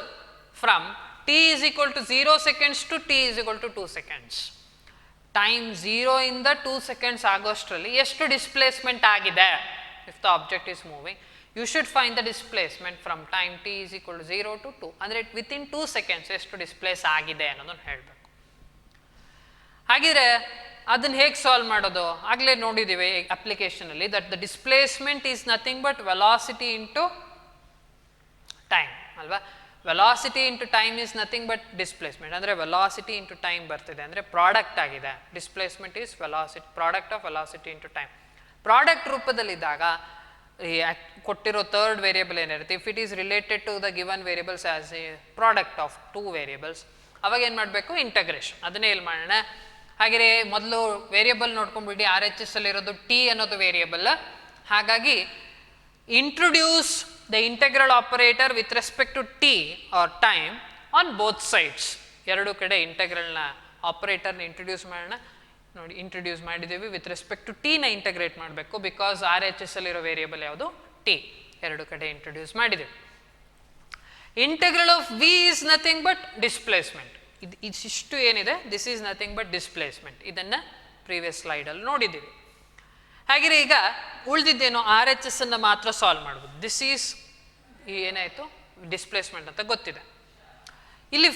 from t is equal to 0 seconds to t is equal to 2 seconds. Time 0 ಇಂದ 2 seconds ಆಗೋಷ್ಟರಲ್ಲಿ ಎಷ್ಟು displacement ಆಗಿದೆ? If the object is moving, you should find the displacement from time t is equal to 0 to 2. ಅಂದರೆ within 2 seconds ಎಷ್ಟು displays ಆಗಿದೆ ಅನ್ನೋದನ್ನು ಹೇಳಬೇಕು. ಹಾಗಿದ್ರೆ ಅದನ್ನು ಹೇಗೆ ಸಾಲ್ವ್ ಮಾಡೋದು? ಆಗಲೇ ನೋಡಿದ್ದೀವಿ ಅಪ್ಲಿಕೇಶನಲ್ಲಿ, that the displacement is nothing but velocity into time ಅಲ್ವಾ. Velocity into time is nothing but displacement. ಅಂದರೆ ವೆಲಾಸಿಟಿ ಇಂಟು ಟೈಮ್ ಬರ್ತಿದೆ ಅಂದರೆ ಪ್ರಾಡಕ್ಟ್ ಆಗಿದೆ. Displacement is product of velocity into time. Product ರೂಪದಲ್ಲಿದ್ದಾಗ ಈ ಕೊಟ್ಟಿರೋ ಥರ್ಡ್ ವೇರಿಯಬಲ್ ಏನಿರುತ್ತೆ, if it is related to the given variables as a product of two variables, ಅವಾಗ ಏನು ಮಾಡಬೇಕು, ಇಂಟಗ್ರೇಷನ್. ಅದನ್ನೇ ಇಲ್ಲಿ ಮಾಡೋಣ. ಹಾಗೆಯೇ ಮೊದಲು ವೇರಿಯಬಲ್ ನೋಡ್ಕೊಂಡ್ಬಿಡಿ, ಆರ್ ಎಚ್ ಎಸ್ ಅಲ್ಲಿರೋದು ಟಿ ಅನ್ನೋದು ವೇರಿಯಬಲ್. ಹಾಗಾಗಿ introduce the integral operator with respect to t or time on both sides. ಎರಡು ಕಡೆ ಇಂಟೆಗ್ರಲ್ನ ಆಪರೇಟರ್ನ ಇಂಟ್ರೊಡ್ಯೂಸ್ ಮಾಡೋಣ. ನೋಡಿ, ಇಂಟ್ರೊಡ್ಯೂಸ್ ಮಾಡಿದ್ದೀವಿ. ವಿತ್ ರೆಸ್ಪೆಕ್ಟ್ ಟು ಟಿನ ಇಂಟಗ್ರೇಟ್ ಮಾಡಬೇಕು, ಬಿಕಾಸ್ ಆರ್ ಎಚ್ ಎಸ್ ಅಲ್ಲಿರೋ ವೇರಿಯಬಲ್ ಯಾವುದು, ಟಿ. ಎರಡು ಕಡೆ ಇಂಟ್ರೊಡ್ಯೂಸ್ ಮಾಡಿದ್ದೀವಿ. Integral of v is nothing but displacement. ಇಷ್ಟು ಏನಿದೆ, this is nothing but displacement. ಇದನ್ನು ಪ್ರೀವಿಯಸ್ ಸ್ಲೈಡಲ್ಲಿ ನೋಡಿದ್ದೀವಿ. ಹಾಗೆ ಈಗ ಉಳಿದಿದ್ದೇನು, ಆರ್ ಎಚ್ ಎಸ್ ಅನ್ನು ಮಾತ್ರ ಸಾಲ್ವ್ ಮಾಡ್ಬೋದು. ದಿಸ್ ಈಸ್ ಏನಾಯಿತು, ಡಿಸ್ಪ್ಲೇಸ್ಮೆಂಟ್ ಅಂತ ಗೊತ್ತಿದೆ. ಇಲ್ಲಿ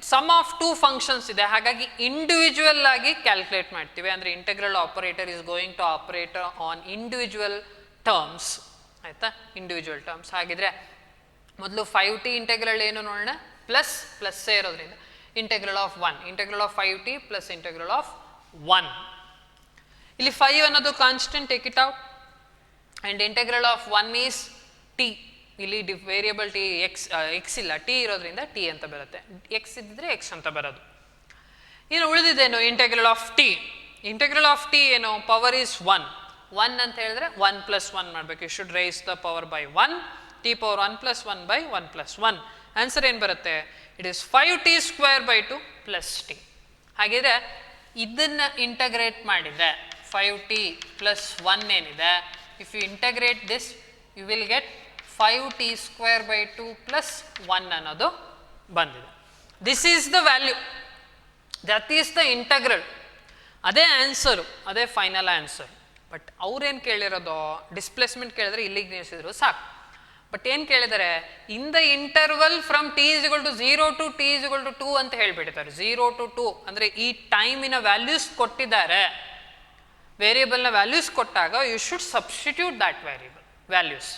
ಸಮ್ ಆಫ್ ಟೂ ಫಂಕ್ಷನ್ಸ್ ಇದೆ, ಹಾಗಾಗಿ ಇಂಡಿವಿಜುವಲ್ ಆಗಿ ಕ್ಯಾಲ್ಕುಲೇಟ್ ಮಾಡ್ತೀವಿ. ಅಂದರೆ integral operator is going to operate on individual terms. ಆಯಿತಾ, ಇಂಡಿವಿಜುವಲ್ ಟರ್ಮ್ಸ್. ಹಾಗಿದ್ರೆ ಮೊದಲು 5t ಇಂಟೆಗ್ರಲ್ ಏನು ನೋಡೋಣ. ಪ್ಲಸ್ಸೇ ಇರೋದ್ರಿಂದ integral of 1, integral of 5t plus integral of 1. ಇಲ್ಲಿ 5 ಅನ್ನೋದು constant, take it out. And integral of 1 is t. ಇಲ್ಲಿ ವೇರಿಯಬಲ್ ಟಿ ಎಕ್ಸ್ ಇಲ್ಲ, ಟಿ ಇರೋದ್ರಿಂದ ಟಿ ಅಂತ ಬರುತ್ತೆ. ಎಕ್ಸ್ ಇದ್ದಿದ್ರೆ ಎಕ್ಸ್ ಅಂತ ಬರೋದು. ಇನ್ನು ಉಳಿದಿದ್ದೇನು, integral of t. Integral of T ಏನು, ಪವರ್ ಈಸ್ 1. 1 ಅಂತ ಹೇಳಿದ್ರೆ 1 + 1 ಮಾಡಬೇಕು. You should raise the power by 1. T power 1 + 1 by 1 + 1. Answer ಏನು ಬರುತ್ತೆ, ಇಟ್ ಈಸ್ 5t² / 2 + t. ಹಾಗಿದ್ರೆ ಇದನ್ನು ಇಂಟಗ್ರೇಟ್ ಮಾಡಿದರೆ 5t + 1 ಏನಿದೆ, if you integrate this you will get 5t² / 2 + 1 ಅನ್ನೋದು ಬಂದಿದೆ. This is the value, that is the integral. ಅದೇ answer, ಅದೇ ಫೈನಲ್ ಆನ್ಸರ್. ಬಟ್ ಅವ್ರೇನು ಕೇಳಿರೋದು, ಡಿಸ್ಪ್ಲೇಸ್ಮೆಂಟ್ ಕೇಳಿದ್ರೆ ಇಲ್ಲಿಗೆ ನಿಲ್ಲಿಸಿದ್ರು ಸಾಕು. ಬಟ್ ಏನು ಕೇಳಿದರೆ, in the interval from t = 0 to t = 2 ಅಂತ ಹೇಳಿಬಿಟ್ಟಿದ್ದಾರೆ. 0 to 2 ಅಂದರೆ ಈ ಟೈಮಿನ ವ್ಯಾಲ್ಯೂಸ್ ಕೊಟ್ಟಿದ್ದಾರೆ. ವೇರಿಯಬಲ್ನ ವ್ಯಾಲ್ಯೂಸ್ ಕೊಟ್ಟಾಗ you should substitute that values.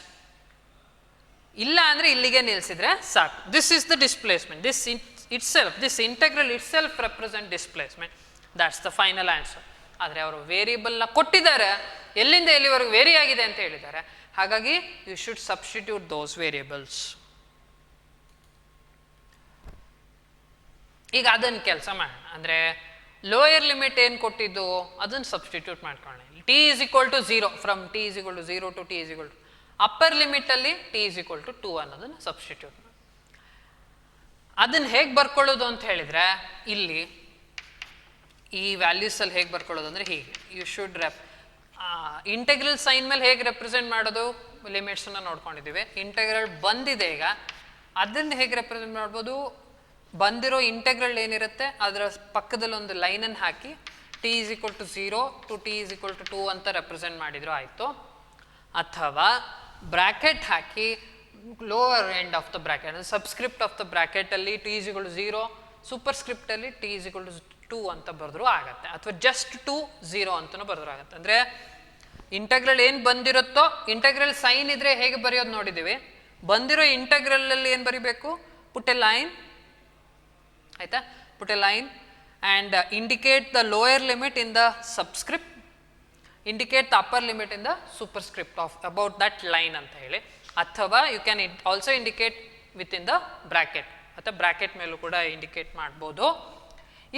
ಇಲ್ಲ ಅಂದರೆ ಇಲ್ಲಿಗೆ ನಿಲ್ಲಿಸಿದ್ರೆ ಸಾಕು. This is the displacement. This integral itself represent displacement. That's the final answer. ಆದರೆ ಅವರು ವೇರಿಯಬಲ್ನ ಕೊಟ್ಟಿದ್ದಾರೆ, ಎಲ್ಲಿಂದ ಎಲ್ಲಿವರೆಗೂ ವೇರಿ ಆಗಿದೆ ಅಂತ ಹೇಳಿದ್ದಾರೆ. ಹಾಗಾಗಿ you should substitute those variables. ಈಗ ಅದನ್ನು ಕೆಲಸ ಮಾಡೋಣ. ಅಂದರೆ ಲೋಯರ್ ಲಿಮಿಟ್ ಏನು ಕೊಟ್ಟಿದ್ದು ಅದನ್ನು ಸಬ್ಸ್ಟಿಟ್ಯೂಟ್ ಮಾಡ್ಕೊಳ್ಳೋಣ. t = 0, from t = 0 to t = 2. Upper ಲಿಮಿಟಲ್ಲಿ t = 2 ಅನ್ನೋದನ್ನು ಸಬ್ಸ್ಟಿಟ್ಯೂಟ್ ಮಾಡಿ. ಅದನ್ನು ಹೇಗೆ ಬರ್ಕೊಳ್ಳೋದು ಅಂತ ಹೇಳಿದರೆ, ಇಲ್ಲಿ ಈ ವ್ಯಾಲ್ಯೂಸಲ್ಲಿ ಹೇಗೆ ಬರ್ಕೊಳ್ಳೋದು ಅಂದರೆ ಹೀಗೆ. ಯು ಶುಡ್ ಇಂಟೆಗ್ರಲ್ ಸೈನ್ ಮೇಲೆ ಹೇಗೆ ರೆಪ್ರೆಸೆಂಟ್ ಮಾಡೋದು, ಲಿಮಿಟ್ಸನ್ನು ನೋಡ್ಕೊಂಡಿದ್ದೀವಿ. ಇಂಟೆಗ್ರಲ್ ಬಂದಿದೆ, ಈಗ ಅದನ್ನು ಹೇಗೆ ರೆಪ್ರೆಸೆಂಟ್ ಮಾಡ್ಬೋದು, ಬಂದಿರೋ ಇಂಟೆಗ್ರಲ್ ಏನಿರುತ್ತೆ ಅದರ ಪಕ್ಕದಲ್ಲಿ ಒಂದು ಲೈನನ್ನು ಹಾಕಿ t = 0 to t = 2 ಅಂತ ರೆಪ್ರೆಸೆಂಟ್ ಮಾಡಿದ್ರು ಆಯಿತು. ಅಥವಾ ಬ್ರ್ಯಾಕೆಟ್ ಹಾಕಿ lower end of the bracket, ಅಂದರೆ ಸಬ್ಸ್ಕ್ರಿಪ್ಟ್ ಆಫ್ ದ ಬ್ರ್ಯಾಕೆಟಲ್ಲಿ t = 0, ಸೂಪರ್ ಸ್ಕ್ರಿಪ್ಟಲ್ಲಿ t = 2 ಅಂತ ಬರೆದ್ರು ಆಗತ್ತೆ. ಅಥವಾ ಜಸ್ಟ್ 2 0 ಅಂತಲೂ ಬರೆದ್ರು ಆಗತ್ತೆ. ಅಂದರೆ ಇಂಟೆಗ್ರಲ್ ಏನು ಬಂದಿರುತ್ತೋ, ಇಂಟೆಗ್ರಲ್ ಸೈನ್ ಇದ್ರೆ ಹೇಗೆ ಬರೆಯೋದು ನೋಡಿದ್ದೀವಿ. ಬಂದಿರೋ ಇಂಟೆಗ್ರಲಲ್ಲಿ ಏನು ಬರಿಬೇಕು, ಪುಟ್ ಎ ಲೈನ್, ಆಯಿತಾ, put a line and indicate the lower limit in the subscript, indicate the upper limit in the superscript of about that line ಅಂತ ಹೇಳಿ. ಅಥವಾ you can also indicate with in the bracket, ಅಥವಾ bracket ಮೇಲೂ ಕೂಡ indicate ಮಾಡ್ಬೋದು.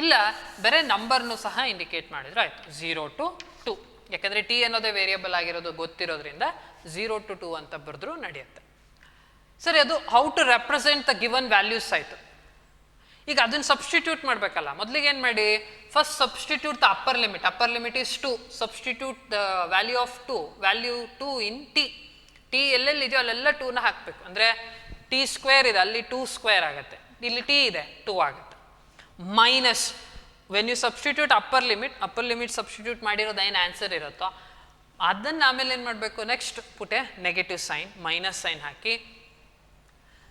ಇಲ್ಲ ಬೇರೆ ನಂಬರ್ನು ಸಹ ಇಂಡಿಕೇಟ್ ಮಾಡಿದ್ರೆ ಆಯಿತು. 0 to 2, ಯಾಕಂದರೆ ಟಿ ಅನ್ನೋದೇ ವೇರಿಯಬಲ್ ಆಗಿರೋದು ಗೊತ್ತಿರೋದ್ರಿಂದ 0 to 2 ಅಂತ ಬರೆದ್ರು ನಡೆಯುತ್ತೆ. ಸರಿ, ಅದು how to represent the given values ಆಯಿತು. ಈಗ ಅದನ್ನು ಸಬ್ಸ್ಟಿಟ್ಯೂಟ್ ಮಾಡಬೇಕಲ್ಲ. ಮೊದಲಿಗೆ ಏನು ಮಾಡಿ, first substitute the upper limit. Upper limit is 2. Substitute the value of 2, value 2 in t. T ಎಲ್ಲೆಲ್ಲಿದೆಯೋ ಅಲ್ಲೆಲ್ಲ 2ನ ಹಾಕಬೇಕು. ಅಂದರೆ t² ಇದೆ, ಅಲ್ಲಿ 2² ಆಗುತ್ತೆ. ಇಲ್ಲಿ ಟಿ ಇದೆ, 2 ಆಗುತ್ತೆ. Minus when you substitute upper limit substitute ಮಾಡಿರೋದು ಏನು ಆನ್ಸರ್ ಇರುತ್ತೋ ಅದನ್ನು ಆಮೇಲೆ ಏನು ಮಾಡಬೇಕು, next put a negative sign, minus sign ಹಾಕಿ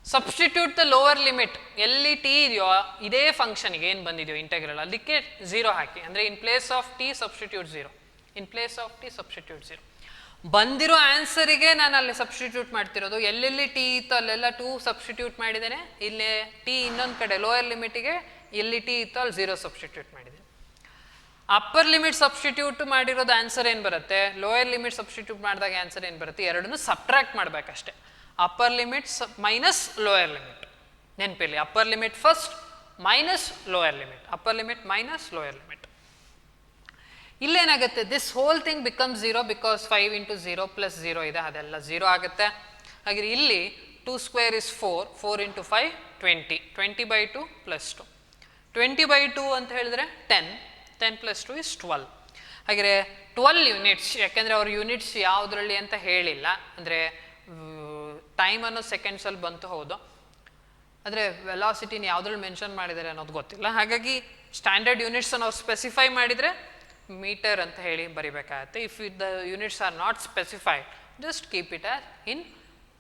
ಸಬ್ಸ್ಟಿಟ್ಯೂಟ್ ದ ಲೋವರ್ ಲಿಮಿಟ್. ಎಲ್ಲಿ ಟಿ ಇದೆಯೋ ಇದೇ ಫಂಕ್ಷನ್ಗೆ ಏನು ಬಂದಿದೆಯೋ ಇಂಟೆಗ್ರಲ್, ಅದಕ್ಕೆ 0 ಹಾಕಿ. ಅಂದರೆ ಇನ್ place of T substitute 0, in place of T substitute 0. ಬಂದಿರೋ ಆನ್ಸರಿಗೆ ನಾನು ಅಲ್ಲಿ ಸಬ್ಸ್ಟಿಟ್ಯೂಟ್ ಮಾಡ್ತಿರೋದು. ಎಲ್ಲೆಲ್ಲಿ ಟಿ ಇತ್ತು ಅಲ್ಲೆಲ್ಲ 2 ಸಬ್ಸ್ಟಿಟ್ಯೂಟ್ ಮಾಡಿದ್ದೇನೆ. ಇಲ್ಲಿ ಟಿ ಇನ್ನೊಂದು ಕಡೆ ಲೋಯರ್ ಲಿಮಿಟಿಗೆ ಎಲ್ಲಿ ಟಿ ಇತ್ತು ಅಲ್ಲಿ 0 ಸಬ್ಸ್ಟಿಟ್ಯೂಟ್ ಮಾಡಿದ್ದೇನೆ. ಅಪ್ಪರ್ ಲಿಮಿಟ್ ಸಬ್ಸ್ಟಿಟ್ಯೂಟ್ ಮಾಡಿರೋದು ಆನ್ಸರ್ ಏನು ಬರುತ್ತೆ, ಲೋಯರ್ ಲಿಮಿಟ್ ಸಬ್ಸ್ಟಿಟ್ಯೂಟ್ ಮಾಡಿದಾಗ ಆನ್ಸರ್ ಏನು ಬರುತ್ತೆ, ಎರಡನ್ನೂ ಸಬ್ಟ್ರಾಕ್ಟ್ ಮಾಡಬೇಕಷ್ಟೆ. Upper limit minus lower limit, ನೆನಪಿರಲಿ, upper limit first minus lower limit, upper limit minus lower limit. ಇಲ್ಲೇನಾಗುತ್ತೆ, this whole thing become 0 because 5 into 0 plus 0 ಇದೆ, ಅದೆಲ್ಲ 0 ಆಗುತ್ತೆ. ಹಾಗೆ ಇಲ್ಲಿ 2 ಸ್ಕ್ವೇರ್ ಇಸ್ 4, 4 ಇಂಟು 5 20, 20/2 ಪ್ಲಸ್ 2, 20/2 ಅಂತ ಹೇಳಿದ್ರೆ 10, 10 ಪ್ಲಸ್ 2 ಇಸ್ 12. ಹಾಗೆ 12 ಯೂನಿಟ್ಸ್, ಯಾಕೆಂದರೆ ಅವ್ರ ಯೂನಿಟ್ಸ್ ಯಾವುದರಲ್ಲಿ ಅಂತ ಹೇಳಿಲ್ಲ, ಅಂದರೆ ಟೈಮ್ ಅನ್ನೋ ಸೆಕೆಂಡ್ಸಲ್ಲಿ ಬಂತು, ಹೌದು, ಆದರೆ ವೆಲಾಸಿಟಿನ ಯಾವುದ್ರಲ್ಲಿ ಮೆನ್ಷನ್ ಮಾಡಿದ್ದಾರೆ ಅನ್ನೋದು ಗೊತ್ತಿಲ್ಲ. ಹಾಗಾಗಿ ಸ್ಟ್ಯಾಂಡರ್ಡ್ ಯೂನಿಟ್ಸನ್ನು ಅವ್ರು ಸ್ಪೆಸಿಫೈ ಮಾಡಿದರೆ ಮೀಟರ್ ಅಂತ ಹೇಳಿ ಬರಿಬೇಕಾಗತ್ತೆ. If the units are not specified, just keep it as in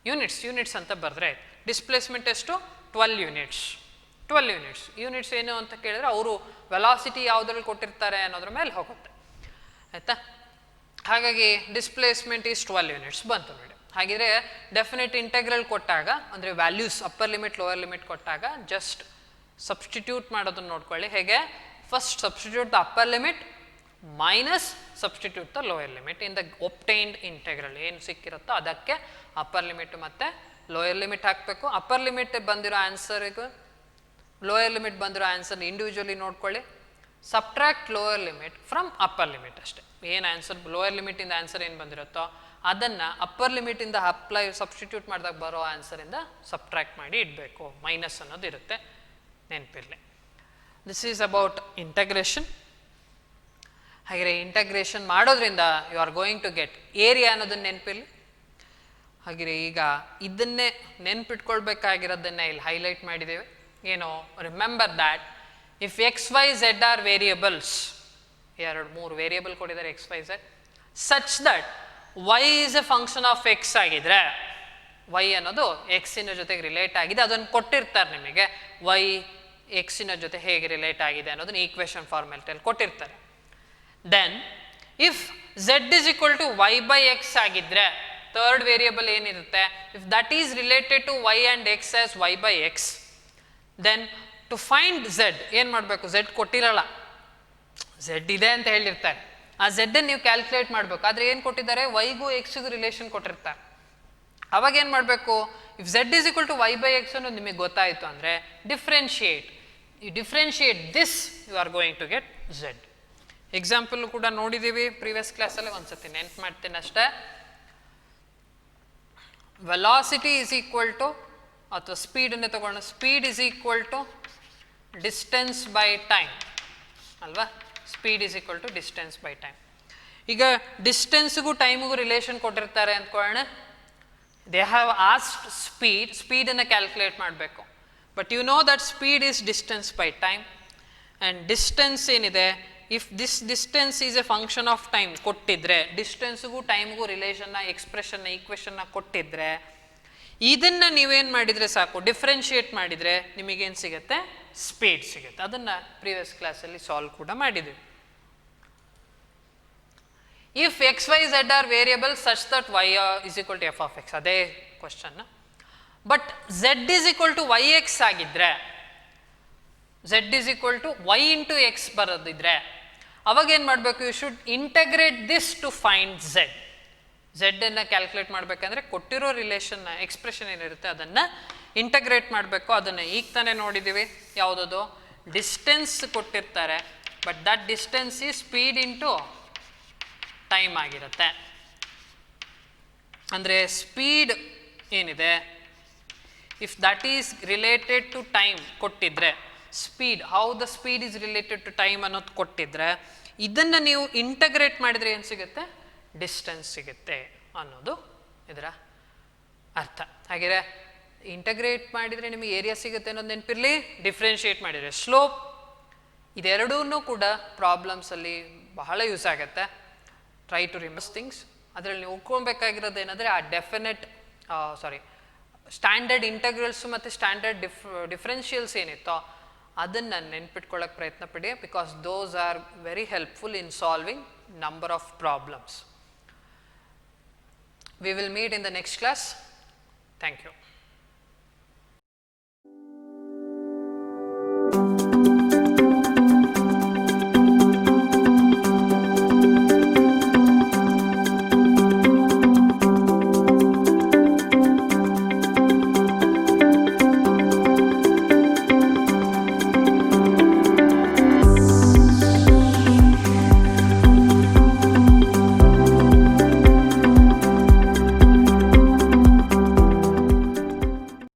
units ಅಂತ ಬರೆದ್ರೆ ಆಯ್ತು. ಡಿಸ್ಪ್ಲೇಸ್ಮೆಂಟ್ ಎಷ್ಟು, 12 ಯೂನಿಟ್ಸ್. 12 ಯೂನಿಟ್ಸ್. ಯೂನಿಟ್ಸ್ ಏನು ಅಂತ ಕೇಳಿದ್ರೆ ಅವರು ವೆಲಾಸಿಟಿ ಯಾವುದ್ರಲ್ಲಿ ಕೊಟ್ಟಿರ್ತಾರೆ ಅನ್ನೋದ್ರ ಮೇಲೆ ಹೋಗುತ್ತೆ, ಆಯಿತಾ. ಹಾಗಾಗಿ ಡಿಸ್ಪ್ಲೇಸ್ಮೆಂಟ್ ಈಸ್ 12 ಯೂನಿಟ್ಸ್ ಬಂತು ನೋಡಿ. ಹಾಗಿದ್ರೆ ಡೆಫಿನೆಟ್ ಇಂಟೆಗ್ರಲ್ ಕೊಟ್ಟಾಗ, ಅಂದರೆ values upper limit lower limit ಕೊಟ್ಟಾಗ ಜಸ್ಟ್ ಸಬ್ಸ್ಟಿಟ್ಯೂಟ್ ಮಾಡೋದನ್ನು ನೋಡ್ಕೊಳ್ಳಿ. ಹೇಗೆ, first substitute the upper limit minus substitute the lower limit in the obtained integral. ಏನು ಸಿಕ್ಕಿರುತ್ತೋ ಅದಕ್ಕೆ ಅಪ್ಪರ್ ಲಿಮಿಟ್ ಮತ್ತು ಲೋಯರ್ ಲಿಮಿಟ್ ಹಾಕಬೇಕು. ಅಪ್ಪರ್ ಲಿಮಿಟ್ ಬಂದಿರೋ ಆನ್ಸರಿಗೂ ಲೋಯರ್ ಲಿಮಿಟ್ ಬಂದಿರೋ ಆನ್ಸರ್ನ ಇಂಡಿವಿಜುವಲಿ ನೋಡ್ಕೊಳ್ಳಿ. Subtract lower limit from upper limit ಅಷ್ಟೇ. ಏನು ಆನ್ಸರ್ ಲೋಯರ್ ಲಿಮಿಟಿಂದ ಆನ್ಸರ್ ಏನು ಬಂದಿರುತ್ತೋ ಅದನ್ನು ಅಪ್ಪರ್ ಲಿಮಿಟಿಂದ ಸಬ್ಸ್ಟಿಟ್ಯೂಟ್ ಮಾಡಿದಾಗ ಬರೋ ಆನ್ಸರಿಂದ ಸಬ್ಟ್ರಾಕ್ಟ್ ಮಾಡಿ ಇಡಬೇಕು. ಮೈನಸ್ ಅನ್ನೋದು ಇರುತ್ತೆ, ನೆನಪಿರಲಿ. This is about integration. ಹಾಗೆ ಇಂಟಗ್ರೇಷನ್ ಮಾಡೋದ್ರಿಂದ you are going to get area ಅನ್ನೋದನ್ನು ನೆನಪಿರಲಿ. ಹಾಗೆ ಈಗ ಇದನ್ನೇ ನೆನ್ಪಿಟ್ಕೊಳ್ಬೇಕಾಗಿರೋದನ್ನೇ ಇಲ್ಲಿ ಹೈಲೈಟ್ ಮಾಡಿದ್ದೇವೆ. ಏನು, remember that if x y z are variables, 2-3 variable ಕೊಟ್ಟಿದ್ದಾರೆ x y z, such that y is a function of x ಆಗಿದ್ರೆ, ವೈ ಅನ್ನೋದು ಎಕ್ಸಿನ ಜೊತೆಗೆ ರಿಲೇಟ್ ಆಗಿದೆ, ಅದನ್ನು ಕೊಟ್ಟಿರ್ತಾರೆ ನಿಮಗೆ. ವೈ ಎಕ್ಸಿನ ಜೊತೆ ಹೇಗೆ ರಿಲೇಟ್ ಆಗಿದೆ ಅನ್ನೋದನ್ನ ಈಕ್ವೇಷನ್ ಫಾರ್ಮ್ಯಾಟಲ್ಲಿ ಕೊಟ್ಟಿರ್ತಾರೆ. Then if z is equal to y by x ಆಗಿದ್ರೆ, ಥರ್ಡ್ ವೇರಿಯಬಲ್ ಏನಿರುತ್ತೆ, if that is related to y and x as y by x, then to find z ಏನು ಮಾಡಬೇಕು, ಝೆಡ್ ಕೊಟ್ಟಿರಲ್ಲ, ಝೆಡ್ ಇದೆ ಅಂತ ಹೇಳಿರ್ತಾರೆ, ಆ ಝೆಡ್ಡನ್ನು ನೀವು ಕ್ಯಾಲ್ಕುಲೇಟ್ ಮಾಡಬೇಕು. ಆದರೆ ಏನು ಕೊಟ್ಟಿದ್ದಾರೆ, ವೈಗೂ ಎಕ್ಸ್ಗೂ ರಿಲೇಷನ್ ಕೊಟ್ಟಿರ್ತಾರೆ. ಅವಾಗ ಏನು ಮಾಡಬೇಕು, if z is equal to y by x ಅನ್ನೋದು ನಿಮಗೆ ಗೊತ್ತಾಯಿತು ಅಂದರೆ differentiate, you differentiate this, you are going to get z. Example ಕೂಡ ನೋಡಿದ್ದೀವಿ ಪ್ರೀವಿಯಸ್ ಕ್ಲಾಸಲ್ಲಿ, ಒಂದ್ಸತಿ ನೆನ್ಪು ಮಾಡ್ತೀನಿ ಅಷ್ಟೇ. ವೆಲಾಸಿಟಿ ಈಸ್ ಈಕ್ವಲ್ ಟು, ಅಥವಾ ಸ್ಪೀಡನ್ನೇ ತಗೊಂಡು, speed is equal to distance by time ಅಲ್ವಾ, speed is equal to distance by time. ಈಗ ಡಿಸ್ಟೆನ್ಸ್ಗೂ ಟೈಮಿಗೂ ರಿಲೇಷನ್ ಕೊಟ್ಟಿರ್ತಾರೆ ಅಂದ್ಕೊಳ್ಳೋಣ. ದೇ ಹ್ಯಾವ್ ಆಸ್ಕ್ಡ್ ಸ್ಪೀಡನ್ನು ಕ್ಯಾಲ್ಕುಲೇಟ್ ಮಾಡಬೇಕು. But you know that speed is distance by time, and distance ಏನಿದೆ, if this distance is a function of time ಕೊಟ್ಟಿದ್ರೆ, ಡಿಸ್ಟೆನ್ಸ್ಗೂ ಟೈಮ್ಗೂ ರಿಲೇಷನ್ನ, ಎಕ್ಸ್ಪ್ರೆಷನ್ನ, ಈಕ್ವೇಷನ್ನ ಕೊಟ್ಟಿದ್ರೆ, ಇದನ್ನು ನೀವೇನು ಮಾಡಿದರೆ ಸಾಕು, ಡಿಫ್ರೆನ್ಷಿಯೇಟ್ ಮಾಡಿದರೆ ನಿಮಗೇನು ಸಿಗುತ್ತೆ, ಸ್ಪೀಡ್ ಸಿಗುತ್ತೆ. ಅದನ್ನು ಪ್ರೀವಿಯಸ್ ಕ್ಲಾಸಲ್ಲಿ ಸಾಲ್ವ್ ಕೂಡ ಮಾಡಿದ್ದೀವಿ. If x y z are variable such that y is equal to f of x, ಅದೇ question. But z is equal to y x ಆಗಿದ್ರೆ, z is equal to y into x ಬರೋದಿದ್ರೆ, ಅವಾಗ ಏನು ಮಾಡಬೇಕು, you should integrate this to find z. ಝೆಡ್ಡನ್ನು calculate ಮಾಡಬೇಕಂದ್ರೆ ಕೊಟ್ಟಿರೋ ರಿಲೇಷನ್ನ, expression ಏನಿರುತ್ತೆ ಅದನ್ನು ಇಂಟಗ್ರೇಟ್ ಮಾಡಬೇಕು. ಅದನ್ನು ಈಗ ತಾನೇ ನೋಡಿದ್ದೀವಿ, ಯಾವುದದು, ಡಿಸ್ಟೆನ್ಸ್ ಕೊಟ್ಟಿರ್ತಾರೆ, ಬಟ್ ದಟ್ ಡಿಸ್ಟೆನ್ಸ್ ಈ ಸ್ಪೀಡ್ ಇಂಟು ಟೈಮ್ ಆಗಿರುತ್ತೆ. ಅಂದರೆ ಸ್ಪೀಡ್ ಏನಿದೆ, if that is related to time ಕೊಟ್ಟಿದ್ರೆ, speed, how the speed is related to time ಅನ್ನೋದು ಕೊಟ್ಟಿದ್ರೆ, ಇದನ್ನು ನೀವು ಇಂಟಗ್ರೇಟ್ ಮಾಡಿದರೆ ಏನು ಸಿಗುತ್ತೆ, ಡಿಸ್ಟೆನ್ಸ್ ಸಿಗುತ್ತೆ ಅನ್ನೋದು ಇದರ ಅರ್ಥ. ಹಾಗೆ ಇಂಟಗ್ರೇಟ್ ಮಾಡಿದರೆ ನಿಮಗೆ ಏರಿಯಾ ಸಿಗುತ್ತೆ ಅನ್ನೋದು ನೆನಪಿರಲಿ. ಡಿಫ್ರೆನ್ಷಿಯೇಟ್ ಮಾಡಿದರೆ ಸ್ಲೋಪ್, ಇದೆರಡೂ ಕೂಡ ಪ್ರಾಬ್ಲಮ್ಸಲ್ಲಿ ಬಹಳ ಯೂಸ್ ಆಗುತ್ತೆ. Try to remember things. ಅದರಲ್ಲಿ ನೀವು ಉಳ್ಕೊಳ್ಬೇಕಾಗಿರೋದು ಏನಂದರೆ ಆ ಸ್ಟ್ಯಾಂಡರ್ಡ್ ಇಂಟಗ್ರಲ್ಸು ಮತ್ತು ಸ್ಟ್ಯಾಂಡರ್ಡ್ ಡಿಫ್ರೆನ್ಷಿಯಲ್ಸ್ ಏನಿತ್ತೋ ಅದನ್ನು ನೆನ್ಪಿಟ್ಕೊಳ್ಳೋಕೆ ಪ್ರಯತ್ನ ಪಡಿ, because those are very helpful in solving number of problems. We will meet in the next class. Thank you.